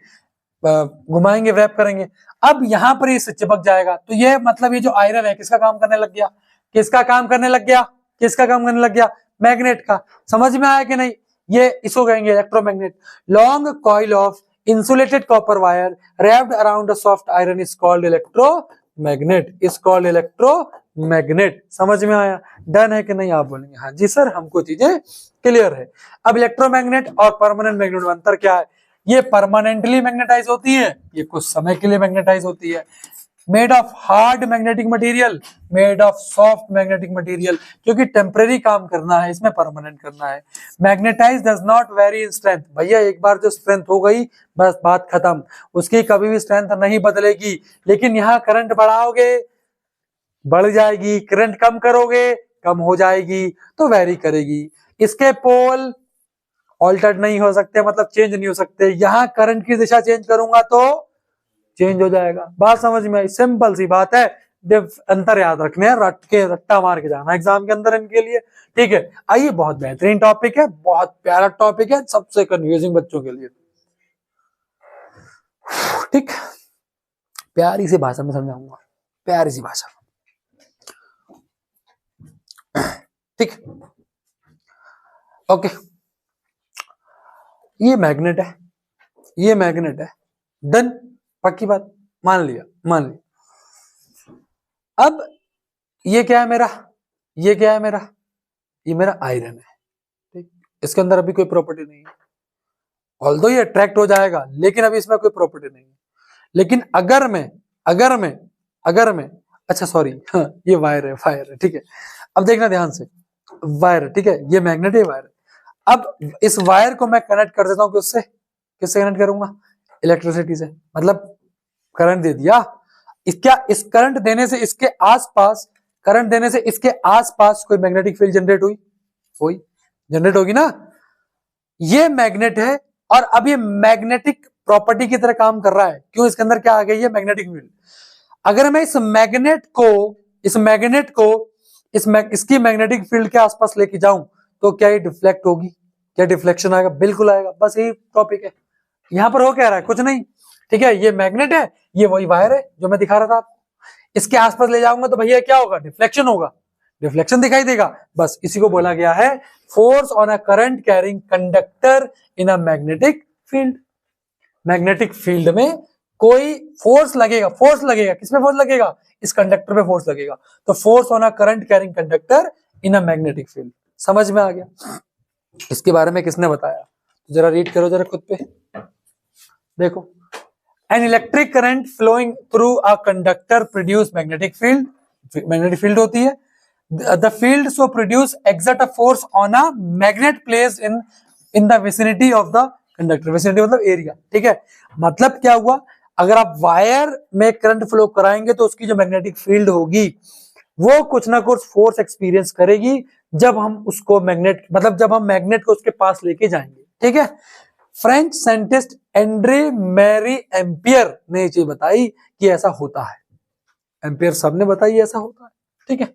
घुमाएंगे, रैप करेंगे। अब यहां पर ये चिपक जाएगा, तो ये मतलब ये जो आयरन है किसका काम करने लग गया, किसका काम करने लग गया, किसका काम करने लग गया, मैग्नेट का। समझ में आया कि नहीं? ये इसको कहेंगे electromagnet. Long coil of insulated copper wire wrapped around a soft iron is called electromagnet, is called electromagnet. समझ में आया? डन है कि नहीं? आप बोलेंगे हाँ जी सर, हमको चीजें क्लियर है। अब इलेक्ट्रोमैग्नेट और परमानेंट मैग्नेट में अंतर क्या है? ये परमानेंटली मैग्नेटाइज होती है, ये कुछ समय के लिए मैग्नेटाइज होती है। Made of hard magnetic material, made of soft magnetic material, क्योंकि टेम्परेरी काम करना है, इसमें परमानेंट करना है। Magnetise does not vary in strength, भैया एक बार जो स्ट्रेंथ हो गई बस बात खत्म, उसकी कभी भी स्ट्रेंथ नहीं बदलेगी। लेकिन यहाँ करंट बढ़ाओगे बढ़ जाएगी, करंट कम करोगे कम हो जाएगी, तो वेरी करेगी। इसके पोल ऑल्टर्ड नहीं हो सकते, मतलब चेंज नहीं हो सकते। यहाँ करंट की दिशा चेंज करूंगा तो चेंज हो जाएगा। बात समझ में आई? सिंपल सी बात है। अंतर याद रखने हैं, रट्टा मार के जाना एग्जाम के अंदर इनके लिए। ठीक है, आइए, बहुत बेहतरीन टॉपिक है, बहुत प्यारा टॉपिक है, सबसे कंफ्यूजिंग बच्चों के लिए। ठीक, प्यारी सी भाषा में समझाऊंगा, प्यारी सी भाषा। ठीक, ओके। ये मैग्नेट है, ये मैग्नेट है, डन, पक्की बात, मान लिया, मान लिया। अब ये क्या है मेरा, ये क्या है मेरा, ये मेरा आयरन है। ठीक, इसके अंदर अभी कोई प्रॉपर्टी नहीं है, ऑल्दो ये अट्रैक्ट हो जाएगा, लेकिन अभी इसमें कोई प्रॉपर्टी नहीं है। लेकिन अगर मैं अच्छा सॉरी, हाँ, ये वायर है, वायर है। ठीक है, अब देखना ध्यान से, वायर, ठीक है, ये मैग्नेट है, वायर है। अब इस वायर को मैं कनेक्ट कर देता हूँ कि उससे, किससे कनेक्ट करूंगा, इलेक्ट्रिसिटी से, मतलब करंट दे दिया। क्या इस करंट देने से इसके आसपास, करंट देने से इसके आसपास कोई मैग्नेटिक फील्ड जनरेट हुई, जनरेट होगी ना। ये मैग्नेट है और अब ये मैग्नेटिक प्रॉपर्टी की तरह काम कर रहा है। क्यों? इसके अंदर क्या आ गई है, मैग्नेटिक फील्ड। अगर मैं इस मैग्नेट को इसकी मैग्नेटिक फील्ड के आसपास लेके जाऊं तो क्या ये डिफ्लेक्ट होगी, क्या डिफ्लेक्शन आएगा? बिल्कुल आएगा। बस यही टॉपिक है। यहां पर हो क्या रहा है, कुछ नहीं। ठीक है, ये मैग्नेट है, ये वही वायर है जो मैं दिखा रहा था आपको। इसके आसपास ले जाऊंगा तो भैया क्या होगा, डिफ्लेक्शन होगा, डिफ्लेक्शन दिखाई देगा। बस इसी को बोला गया है force on a current carrying conductor in a magnetic field. Magnetic field में कोई फोर्स लगेगा, किसमें फोर्स लगेगा, इस कंडक्टर पे फोर्स लगेगा। तो force on a current carrying conductor in a magnetic field. समझ में आ गया? इसके बारे में किसने बताया, जरा रीड करो जरा खुद पे, देखो। An electric current flowing through a conductor produce magnetic field, magnetic field होती है। The field so produce exert a force on a magnet placed in the vicinity of the conductor, vicinity मतलब area. ठीक है, मतलब क्या हुआ, अगर आप वायर में करंट फ्लो कराएंगे तो उसकी जो मैग्नेटिक फील्ड होगी वो कुछ ना कुछ फोर्स एक्सपीरियंस करेगी जब हम उसको मैग्नेट, मतलब जब हम मैग्नेट को उसके पास लेके जाएंगे। ठीक है, French scientist Andre Marie Ampere ने ये चीज बताई कि ऐसा होता है। एम्पियर साहब ने बताई ऐसा होता है। ठीक है,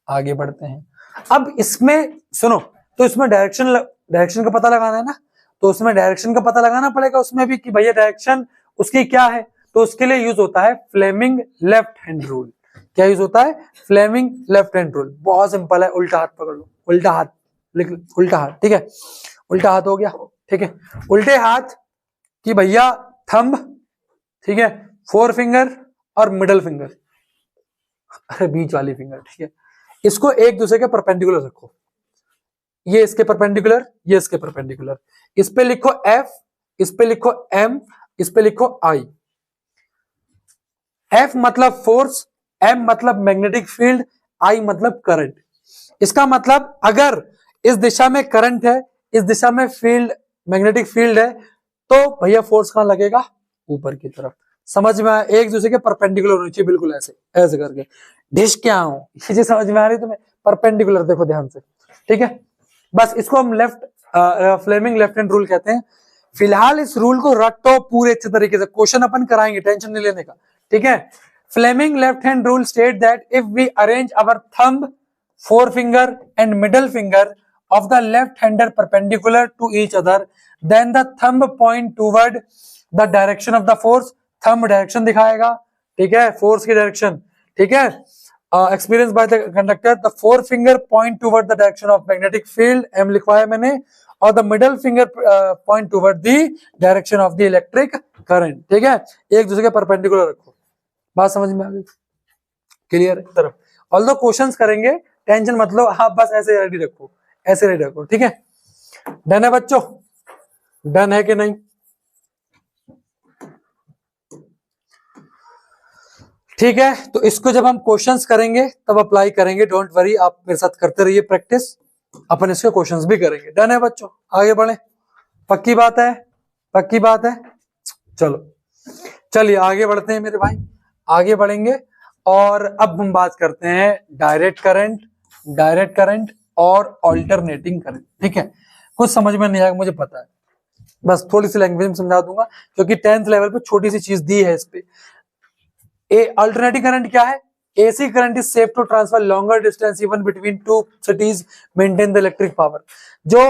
आगे बढ़ते हैं। अब इसमें सुनो, तो इसमें डायरेक्शन का पता लगाना है ना, तो उसमें डायरेक्शन का पता लगाना पड़ेगा उसमें भी कि भैया डायरेक्शन उसकी क्या है। तो उसके लिए यूज होता है फ्लेमिंग लेफ्ट हैंड रूल। क्या यूज होता है? Fleming left hand rule. बहुत सिंपल है, उल्टा हाथ पकड़ लो, उल्टा हाथ लिख लो, उल्टा हाथ, ठीक है, उल्टा हाथ हो गया, ठीक है। उल्टे हाथ की भैया थंब, ठीक है, फोर फिंगर और मिडल फिंगर, अरे बीच वाली फिंगर, ठीक है, इसको एक दूसरे के परपेंडिकुलर रखो। ये इसके परपेंडिकुलर, ये इसके परपेंडिकुलर। इस पे लिखो F, इस पे लिखो M, इस पे लिखो I। F मतलब फोर्स, M मतलब मैग्नेटिक फील्ड, I मतलब करंट। इसका मतलब अगर इस दिशा में करंट है, इस दिशा में फील्ड, मैग्नेटिक फील्ड है, तो भैया फोर्स कहां लगेगा? ऊपर की तरफ। समझ में आया? एक दूसरे के परपेंडिकुलर होनी चाहिए, बिल्कुल ऐसे ऐसे करके। डिश क्या हूं, ये चीज समझ में आ रही तुम्हें? परपेंडिकुलर देखो ध्यान से, ठीक है। बस इसको हम फ्लेमिंग लेफ्ट हैंड रूल कहते हैं। फिलहाल इस रूल को रटो पूरे अच्छे तरीके से, क्वेश्चन अपन कराएंगे, टेंशन नहीं लेने का, ठीक है। Fleming left hand rule state that if we arrange our thumb, forefinger and middle finger of the left hander perpendicular to each other, then the thumb point toward the direction of the force। thumb direction दिखाएगा, ठीक है, force की direction, ठीक है। Experience by the conductor, the forefinger point toward the direction of magnetic field, M लिखवाया मैंने, और the middle finger point toward the direction of the electric current, ठीक है। एक दूसरे के परपेंडिकुलर रखो। बात समझ में आ गई? क्लियर? तरफ ऑल्दो क्वेश्चंस करेंगे, टेंशन मत लो, आप बस ऐसे रेडी रखो, ऐसे रेडी रखो, ठीक है। डन है बच्चों? डन है कि नहीं? ठीक है, तो इसको जब हम क्वेश्चंस करेंगे तब अप्लाई करेंगे, डोंट वरी, आप मेरे साथ करते रहिए प्रैक्टिस, अपन इसके क्वेश्चंस भी करेंगे। डन है बच्चों? आगे बढ़े, पक्की बात है? पक्की बात है, चलो चलिए आगे बढ़ते हैं मेरे भाई, आगे बढ़ेंगे। और अब हम बात करते हैं डायरेक्ट करंट और ऑल्टरनेटिंग करंट, ठीक है। कुछ समझ में नहीं आएगा मुझे पता है, बस थोड़ी सी लैंग्वेज में समझा दूंगा, क्योंकि 10th लेवल पे छोटी सी चीज दी है इस पे। अल्टरनेटिंग करंट क्या है? AC current is safe to transfer longer distance even between two cities, maintain the electric power. जो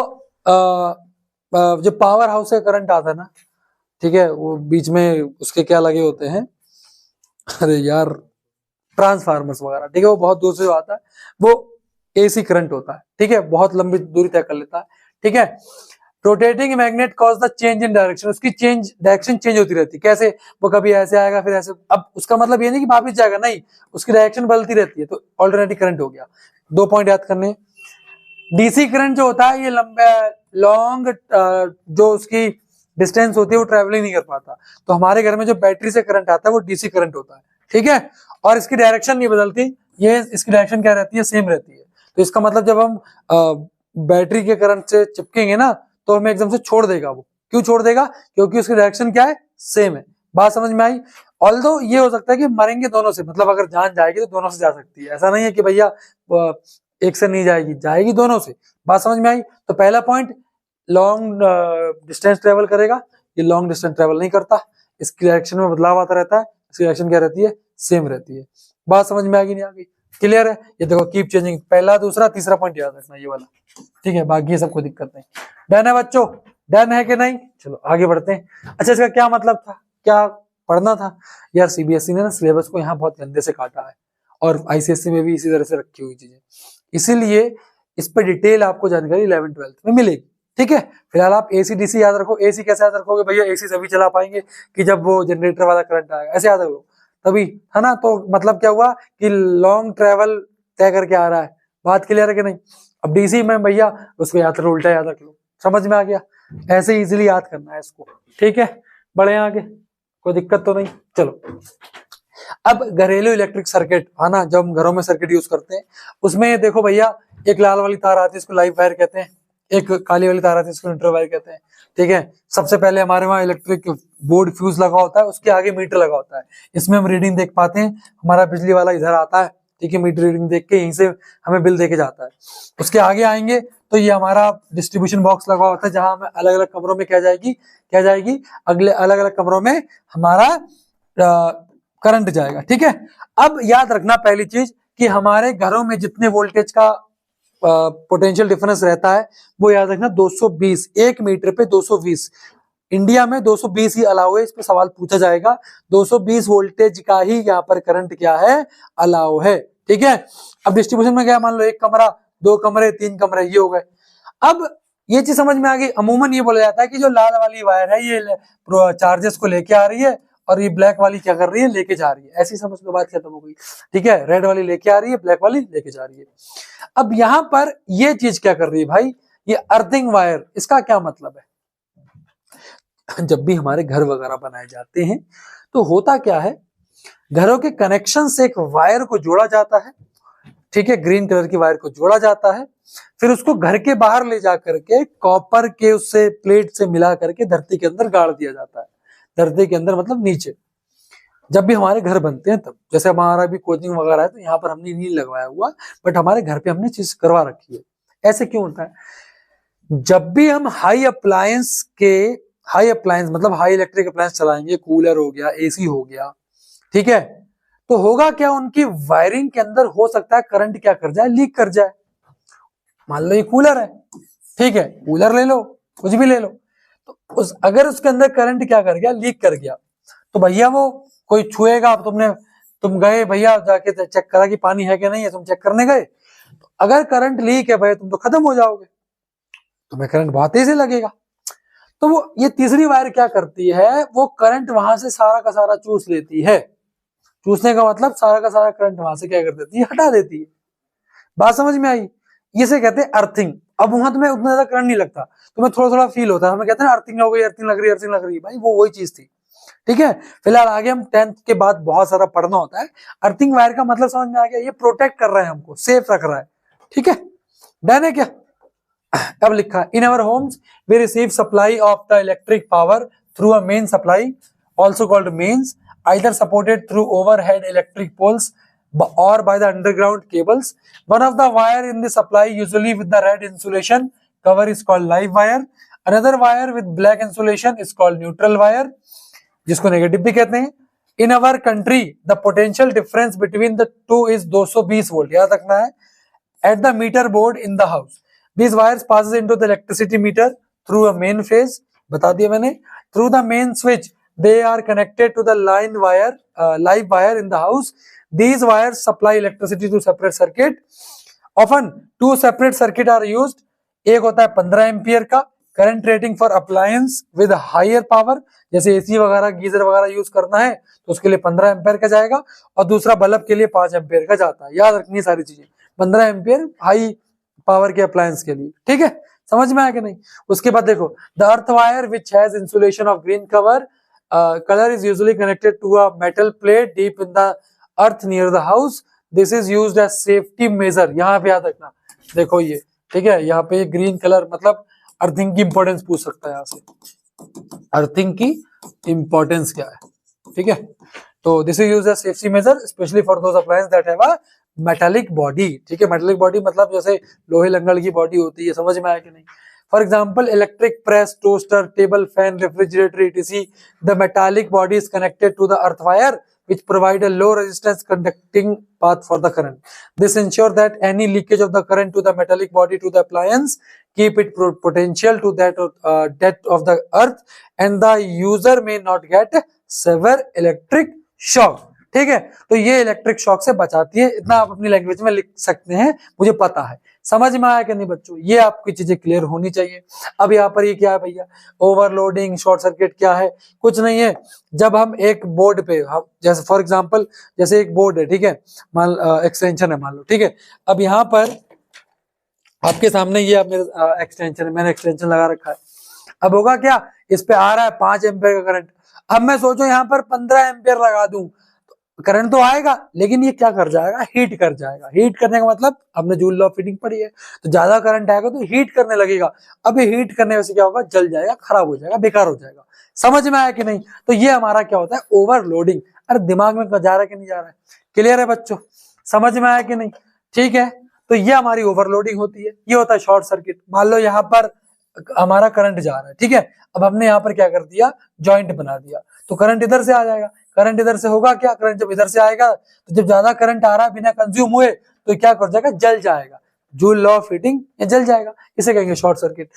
पावर हाउस से करंट आता है ना, ठीक है, वो बीच में उसके क्या लगे होते हैं, अरे यार, ट्रांसफार्मर्स वगैरह, ठीक है, वो बहुत दूर से आता है, वो AC करंट होता है, ठीक है, बहुत लंबी दूरी तय कर लेता है, ठीक है। Rotating magnet cause the change in direction, उसकी डायरेक्शन चेंज होती रहती है। कैसे? वो कभी ऐसे आएगा फिर ऐसे, अब उसका मतलब ये नहीं कि वापिस जाएगा, नहीं, उसकी डायरेक्शन बदलती रहती है, तो ऑल्टरनेटिंग करंट हो गया। 2 पॉइंट याद करने। DC करंट जो होता है ये लॉन्ग जो उसकी डिस्टेंस होती है वो ट्रेवलिंग नहीं कर पाता, तो हमारे घर में जो बैटरी से करंट आता है वो DC करंट होता है, ठीक है, और इसकी डायरेक्शन नहीं बदलती, ये इसकी डायरेक्शन क्या रहती है? सेम रहती है। तो इसका मतलब जब हम बैटरी के करंट से चिपकेंगे ना, तो हमें एकदम से छोड़ देगा वो। क्यों छोड़ देगा? क्योंकि उसकी डायरेक्शन क्या है? सेम है। बात समझ में आई? ऑल्दो ये हो सकता है कि मरेंगे दोनों से, मतलब अगर जान जाएगी तो दोनों से जा सकती है, ऐसा नहीं है कि भैया एक से नहीं जाएगी, जाएगी दोनों से। बात समझ में आई? तो पहला पॉइंट, लॉन्ग डिस्टेंस ट्रेवल करेगा, ये लॉन्ग डिस्टेंस ट्रेवल नहीं करता, इसकी डायरेक्शन में बदलाव आता रहता है, इसकी डायरेक्शन क्या रहती है? सेम रहती है। बात समझ में आ गई नहीं आ गई? क्लियर है? ये देखो, कीप चेंजिंग, पहला दूसरा तीसरा पॉइंट याद रखना ये वाला, ठीक है, बाकी ये सब कोई दिक्कत नहीं। डन है बच्चों? डन है कि नहीं? चलो आगे बढ़ते हैं। अच्छा, इसका क्या मतलब था, क्या पढ़ना था यार? CBSE ने ना सिलेबस को यहाँ बहुत गंदे से काटा है, और ICSE में भी इसी तरह से रखी हुई चीजें, इसीलिए इस पर डिटेल आपको जानकारी 11th-12th में मिलेगी, ठीक है। फिलहाल आप AC-DC याद रखो। AC कैसे याद रखोगे भैया? AC सभी चला पाएंगे कि जब वो जनरेटर वाला करंट आएगा, ऐसे याद रखो तभी, है ना। तो मतलब क्या हुआ कि लॉन्ग ट्रेवल तय करके आ रहा है। बात क्लियर है कि नहीं? अब DC में भैया उसको याद रखो, उल्टा याद रख लो, समझ में आ गया? ऐसे इजीली याद करना है इसको, ठीक है। बढ़े आगे, कोई दिक्कत तो नहीं? चलो, अब घरेलू इलेक्ट्रिक सर्किट, है ना, जब हम घरों में सर्किट यूज करते हैं, उसमें देखो भैया, एक लाल वाली तार आती है, इसको लाइव वायर कहते हैं, एक काली वाली तार आती है, इसको न्यूट्रल वायर कहते हैं, ठीक है। सबसे पहले हमारे वहाँ इलेक्ट्रिक बोर्ड फ्यूज लगा होता है, उसके आगे मीटर लगा होता है, इसमें हम रीडिंग देख पाते हैं। हमारा बिजली वाला इधर आता है, ठीक है, मीटर रीडिंग देख के यहीं से हमें बिल देके जाता है। उसके आगे आएंगे तो ये हमारा डिस्ट्रीब्यूशन बॉक्स लगा होता है, जहां हमें अलग अलग कमरों में क्या जाएगी, अगले अलग अलग कमरों में हमारा करंट जाएगा, ठीक है। अब याद रखना पहली चीज कि हमारे घरों में जितने वोल्टेज का पोटेंशियल डिफरेंस रहता है वो याद रखना 220, 1 मीटर पे 220। इंडिया में 220 ही अलाउ है, इस पे सवाल पूछा जाएगा। 220 वोल्टेज का ही यहाँ पर करंट क्या है, अलाउ है। ठीक है, अब डिस्ट्रीब्यूशन में क्या, मान लो 1 कमरा, 2 कमरे, 3 कमरे, ये हो गए। अब ये चीज समझ में आ गई। अमूमन ये बोला जाता है कि जो लाल वाली वायर है ये चार्जेस को लेके आ रही है और ये ब्लैक वाली क्या कर रही है, लेके जा रही है। ऐसी समझ लो, बात खत्म हो गई। ठीक है, रेड वाली लेके आ रही है, ब्लैक वाली लेके जा रही है। अब यहाँ पर ये चीज क्या कर रही है भाई, ये अर्थिंग वायर, इसका क्या मतलब है? जब भी हमारे घर वगैरह बनाए जाते हैं तो होता क्या है, घरों के कनेक्शन से एक वायर को जोड़ा जाता है। ठीक है, ग्रीन कलर की वायर को जोड़ा जाता है, फिर उसको घर के बाहर ले जा करके कॉपर के उससे प्लेट से मिला करके धरती के अंदर गाड़ दिया जाता है। धरती के अंदर मतलब नीचे। जब भी हमारे घर बनते हैं तब, जैसे हमारा भी कोचिंग वगैरह है तो यहाँ पर हमने नहीं लगवाया हुआ, बट हमारे घर पे हमने चीज करवा रखी है। ऐसे क्यों होता है? जब भी हम हाई अप्लायंस मतलब हाई इलेक्ट्रिक अप्लायंस चलाएंगे, कूलर हो गया, एसी हो गया, ठीक है, तो होगा क्या, उनकी वायरिंग के अंदर हो सकता है करंट क्या कर जाए, लीक कर जाए। मान लो ये कूलर है, ठीक है, कूलर ले लो, कुछ भी ले लो, तो अगर उसके अंदर करंट क्या कर गया, लीक कर गया, तो भैया वो कोई छुएगा, तुम गए भैया जाके चेक करा कि पानी है कि नहीं है, तुम चेक करने गए, तो अगर करंट लीक है भाई तुम तो खत्म हो जाओगे, तुम्हें करंट बहुत तेजी से लगेगा। तो वो ये तीसरी वायर क्या करती है, वो करंट वहां से सारा का सारा चूस लेती है। चूसने का मतलब सारा का सारा करंट वहां से क्या कर देती है, हटा देती है। बात समझ में आई? इसे कहते हैं अर्थिंग। अब वहां तुम्हें उतना ज्यादा करंट नहीं लगता, तुम्हें थोड़ा थोड़ा फील होता है, हमें कहते हैं अर्थिंग हो गई, अर्थिंग लग रही है, भाई वो वही चीज थी। ठीक है, फिलहाल आगे हम 10th के बाद बहुत सारा पढ़ना होता है। अर्थिंग वायर का मतलब समझ में आ गया, ये प्रोटेक्ट कर रहा है हमको, सेफ रख रहा है। ठीक है, डन है क्या? अब लिखा है, in our homes we receive supply of the electric power through a main supply, also called mains, either supported through overhead electric poles or by the underground cables. One of the wire in the supply, usually with the red insulation cover, is called live wire. Another wire with black insulation is called neutral wire, जिसको negative भी कहते हैं। In our country, the potential difference between the two is 220 volt. याद रखना है, at the meter board in the house. These wires passes into the electricity meter through a main phase. बता दिया मैंने। Through the main switch, they are connected to the live wire in the house. These wires supply electricity to separate circuit. Often two separate circuit are used. एक होता है 15 ampere का, current rating for appliance with higher power, जैसे AC वगैरह, geyser वगैरह use करना है तो उसके लिए 15 एम्पियर का जाएगा, और दूसरा बल्ब के लिए 5 एम्पियर का जाता है। याद रखनी सारी चीजें, 15 एम्पियर हाई पावर के अप्लायंस के लिए। ठीक है, समझ में आया कि नहीं? उसके बाद देखो, the earth wire which has insulation of green cover color is usually connected to a metal plate deep in the earth near the house. This is used as safety measure. यहाँ पे याद रखना, देखो ये, ठीक है, यहाँ पे ग्रीन कलर मतलब अर्थिंग की इंपॉर्टेंस पूछ सकता है यहाँ से, अर्थिंग की इंपॉर्टेंस क्या है। ठीक है, तो this is used as safety measure specially for those appliance that have a metallic body. ठीक है, मेटालिक बॉडी मतलब जैसे लोहे लंगड़ की बॉडी होती है, समझ में आया कि नहीं? For example, electric press, toaster, table fan, refrigerator, etc. The metallic body is connected to the earth wire, which provide a low resistance conducting path for the current. This ensure that any leakage of the current to the metallic body to the appliance keep it potential to that depth of the earth, and the user may not get severe electric shock. ठीक है, तो ये electric shock से बचाती है। इतना आप अपनी लैंग्वेज में लिख सकते हैं, मुझे पता है। समझ में आया कि नहीं बच्चों? ये आपकी चीजें क्लियर होनी चाहिए। अब यहाँ पर ये क्या है भैया, ओवरलोडिंग, शॉर्ट सर्किट क्या है? कुछ नहीं है। जब हम एक बोर्ड पे, जैसे फॉर एग्जांपल जैसे एक बोर्ड है, ठीक है, एक्सटेंशन है मान लो, ठीक है, अब यहाँ पर आपके सामने ये अब मेरा एक्सटेंशन है, मैंने एक्सटेंशन लगा रखा है। अब होगा क्या, इस पे आ रहा है 5 एम्पियर का करंट। अब मैं सोचो यहाँ पर 15 एम्पियर लगा दूं, करंट तो आएगा, लेकिन ये क्या कर जाएगा, हीट कर जाएगा। हीट करने का मतलब, हमने जूल लॉ फिटिंग पढ़ी है, तो ज्यादा करंट आएगा तो हीट करने लगेगा। अब ये हीट करने से क्या होगा, जल जाएगा, खराब हो जाएगा, बेकार हो जाएगा। समझ में आया कि नहीं? तो ये हमारा क्या होता है, ओवरलोडिंग। अरे दिमाग में जा रहा है कि नहीं जा रहा है? क्लियर है बच्चों? समझ में आया कि नहीं? ठीक है, तो ये हमारी ओवरलोडिंग होती है। ये होता है शॉर्ट सर्किट। मान लो यहाँ पर हमारा करंट जा रहा है, ठीक है, अब हमने यहाँ पर क्या कर दिया, जॉइंट बना दिया, तो करंट इधर से आ जाएगा। करंट इधर से होगा क्या, करंट जब इधर से आएगा तो जब ज्यादा करंट आ रहा है बिना कंज्यूम हुए तो क्या कर जाएगा, जल जाएगा। जूल लॉ ऑफ हीटिंग, ये जल जाएगा, इसे कहेंगे शॉर्ट सर्किट।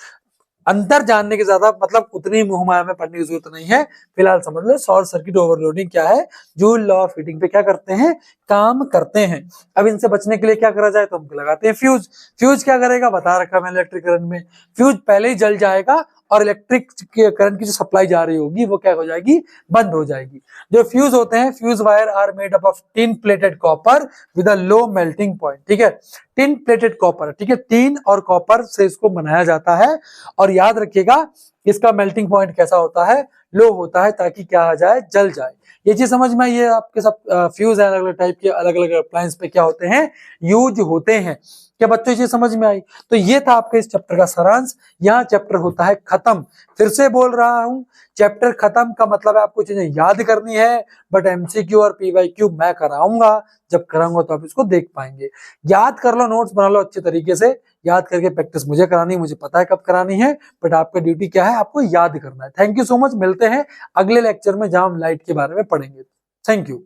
अंतर जानने के ज्यादा मतलब उतनी मुहमाया में पढ़ने की जरूरत नहीं है, फिलहाल समझ लो शॉर्ट सर्किट ओवरलोडिंग क्या है, जूल लॉ ऑफ हीटिंग पे क्या करते हैं, काम करते हैं। अब इनसे बचने के लिए क्या करा जाए, तो हम लगाते हैं फ्यूज। फ्यूज क्या करेगा, बता रखा मैंने इलेक्ट्रिक करंट में, फ्यूज पहले ही जल जाएगा और इलेक्ट्रिक करंट की जो सप्लाई जा रही होगी वो क्या हो जाएगी, बंद हो जाएगी। जो फ्यूज होते हैं, fuse wire are made up of tin plated copper with a low melting point, ठीक है, टिन प्लेटेड कॉपर, ठीक है, टिन और कॉपर से इसको बनाया जाता है। और याद रखिएगा इसका मेल्टिंग पॉइंट कैसा होता है, लो होता है, ताकि क्या आ जाए, जल जाए। ये चीज समझ में, ये आपके सब फ्यूज है अलग अलग टाइप के, अलग अलग अप्लायंस पे क्या होते हैं, यूज होते हैं। क्या बच्चों ये समझ में आई? तो ये था आपके इस चैप्टर का सारांश। यहाँ चैप्टर होता है खत्म। फिर से बोल रहा हूं, चैप्टर खत्म का मतलब है आपको चीजें याद करनी है, बट एमसीक्यू और पीवाईक्यू मैं कराऊंगा, जब कराऊंगा तो आप इसको देख पाएंगे। याद कर लो, नोट्स बना लो अच्छे तरीके से, याद करके प्रैक्टिस मुझे करानी है, मुझे पता है कब करानी है, बट आपका ड्यूटी क्या है, आपको याद करना है। थैंक यू सो मच, मिलते हैं अगले लेक्चर में जहां हम लाइट के बारे में पढ़ेंगे। Thank you.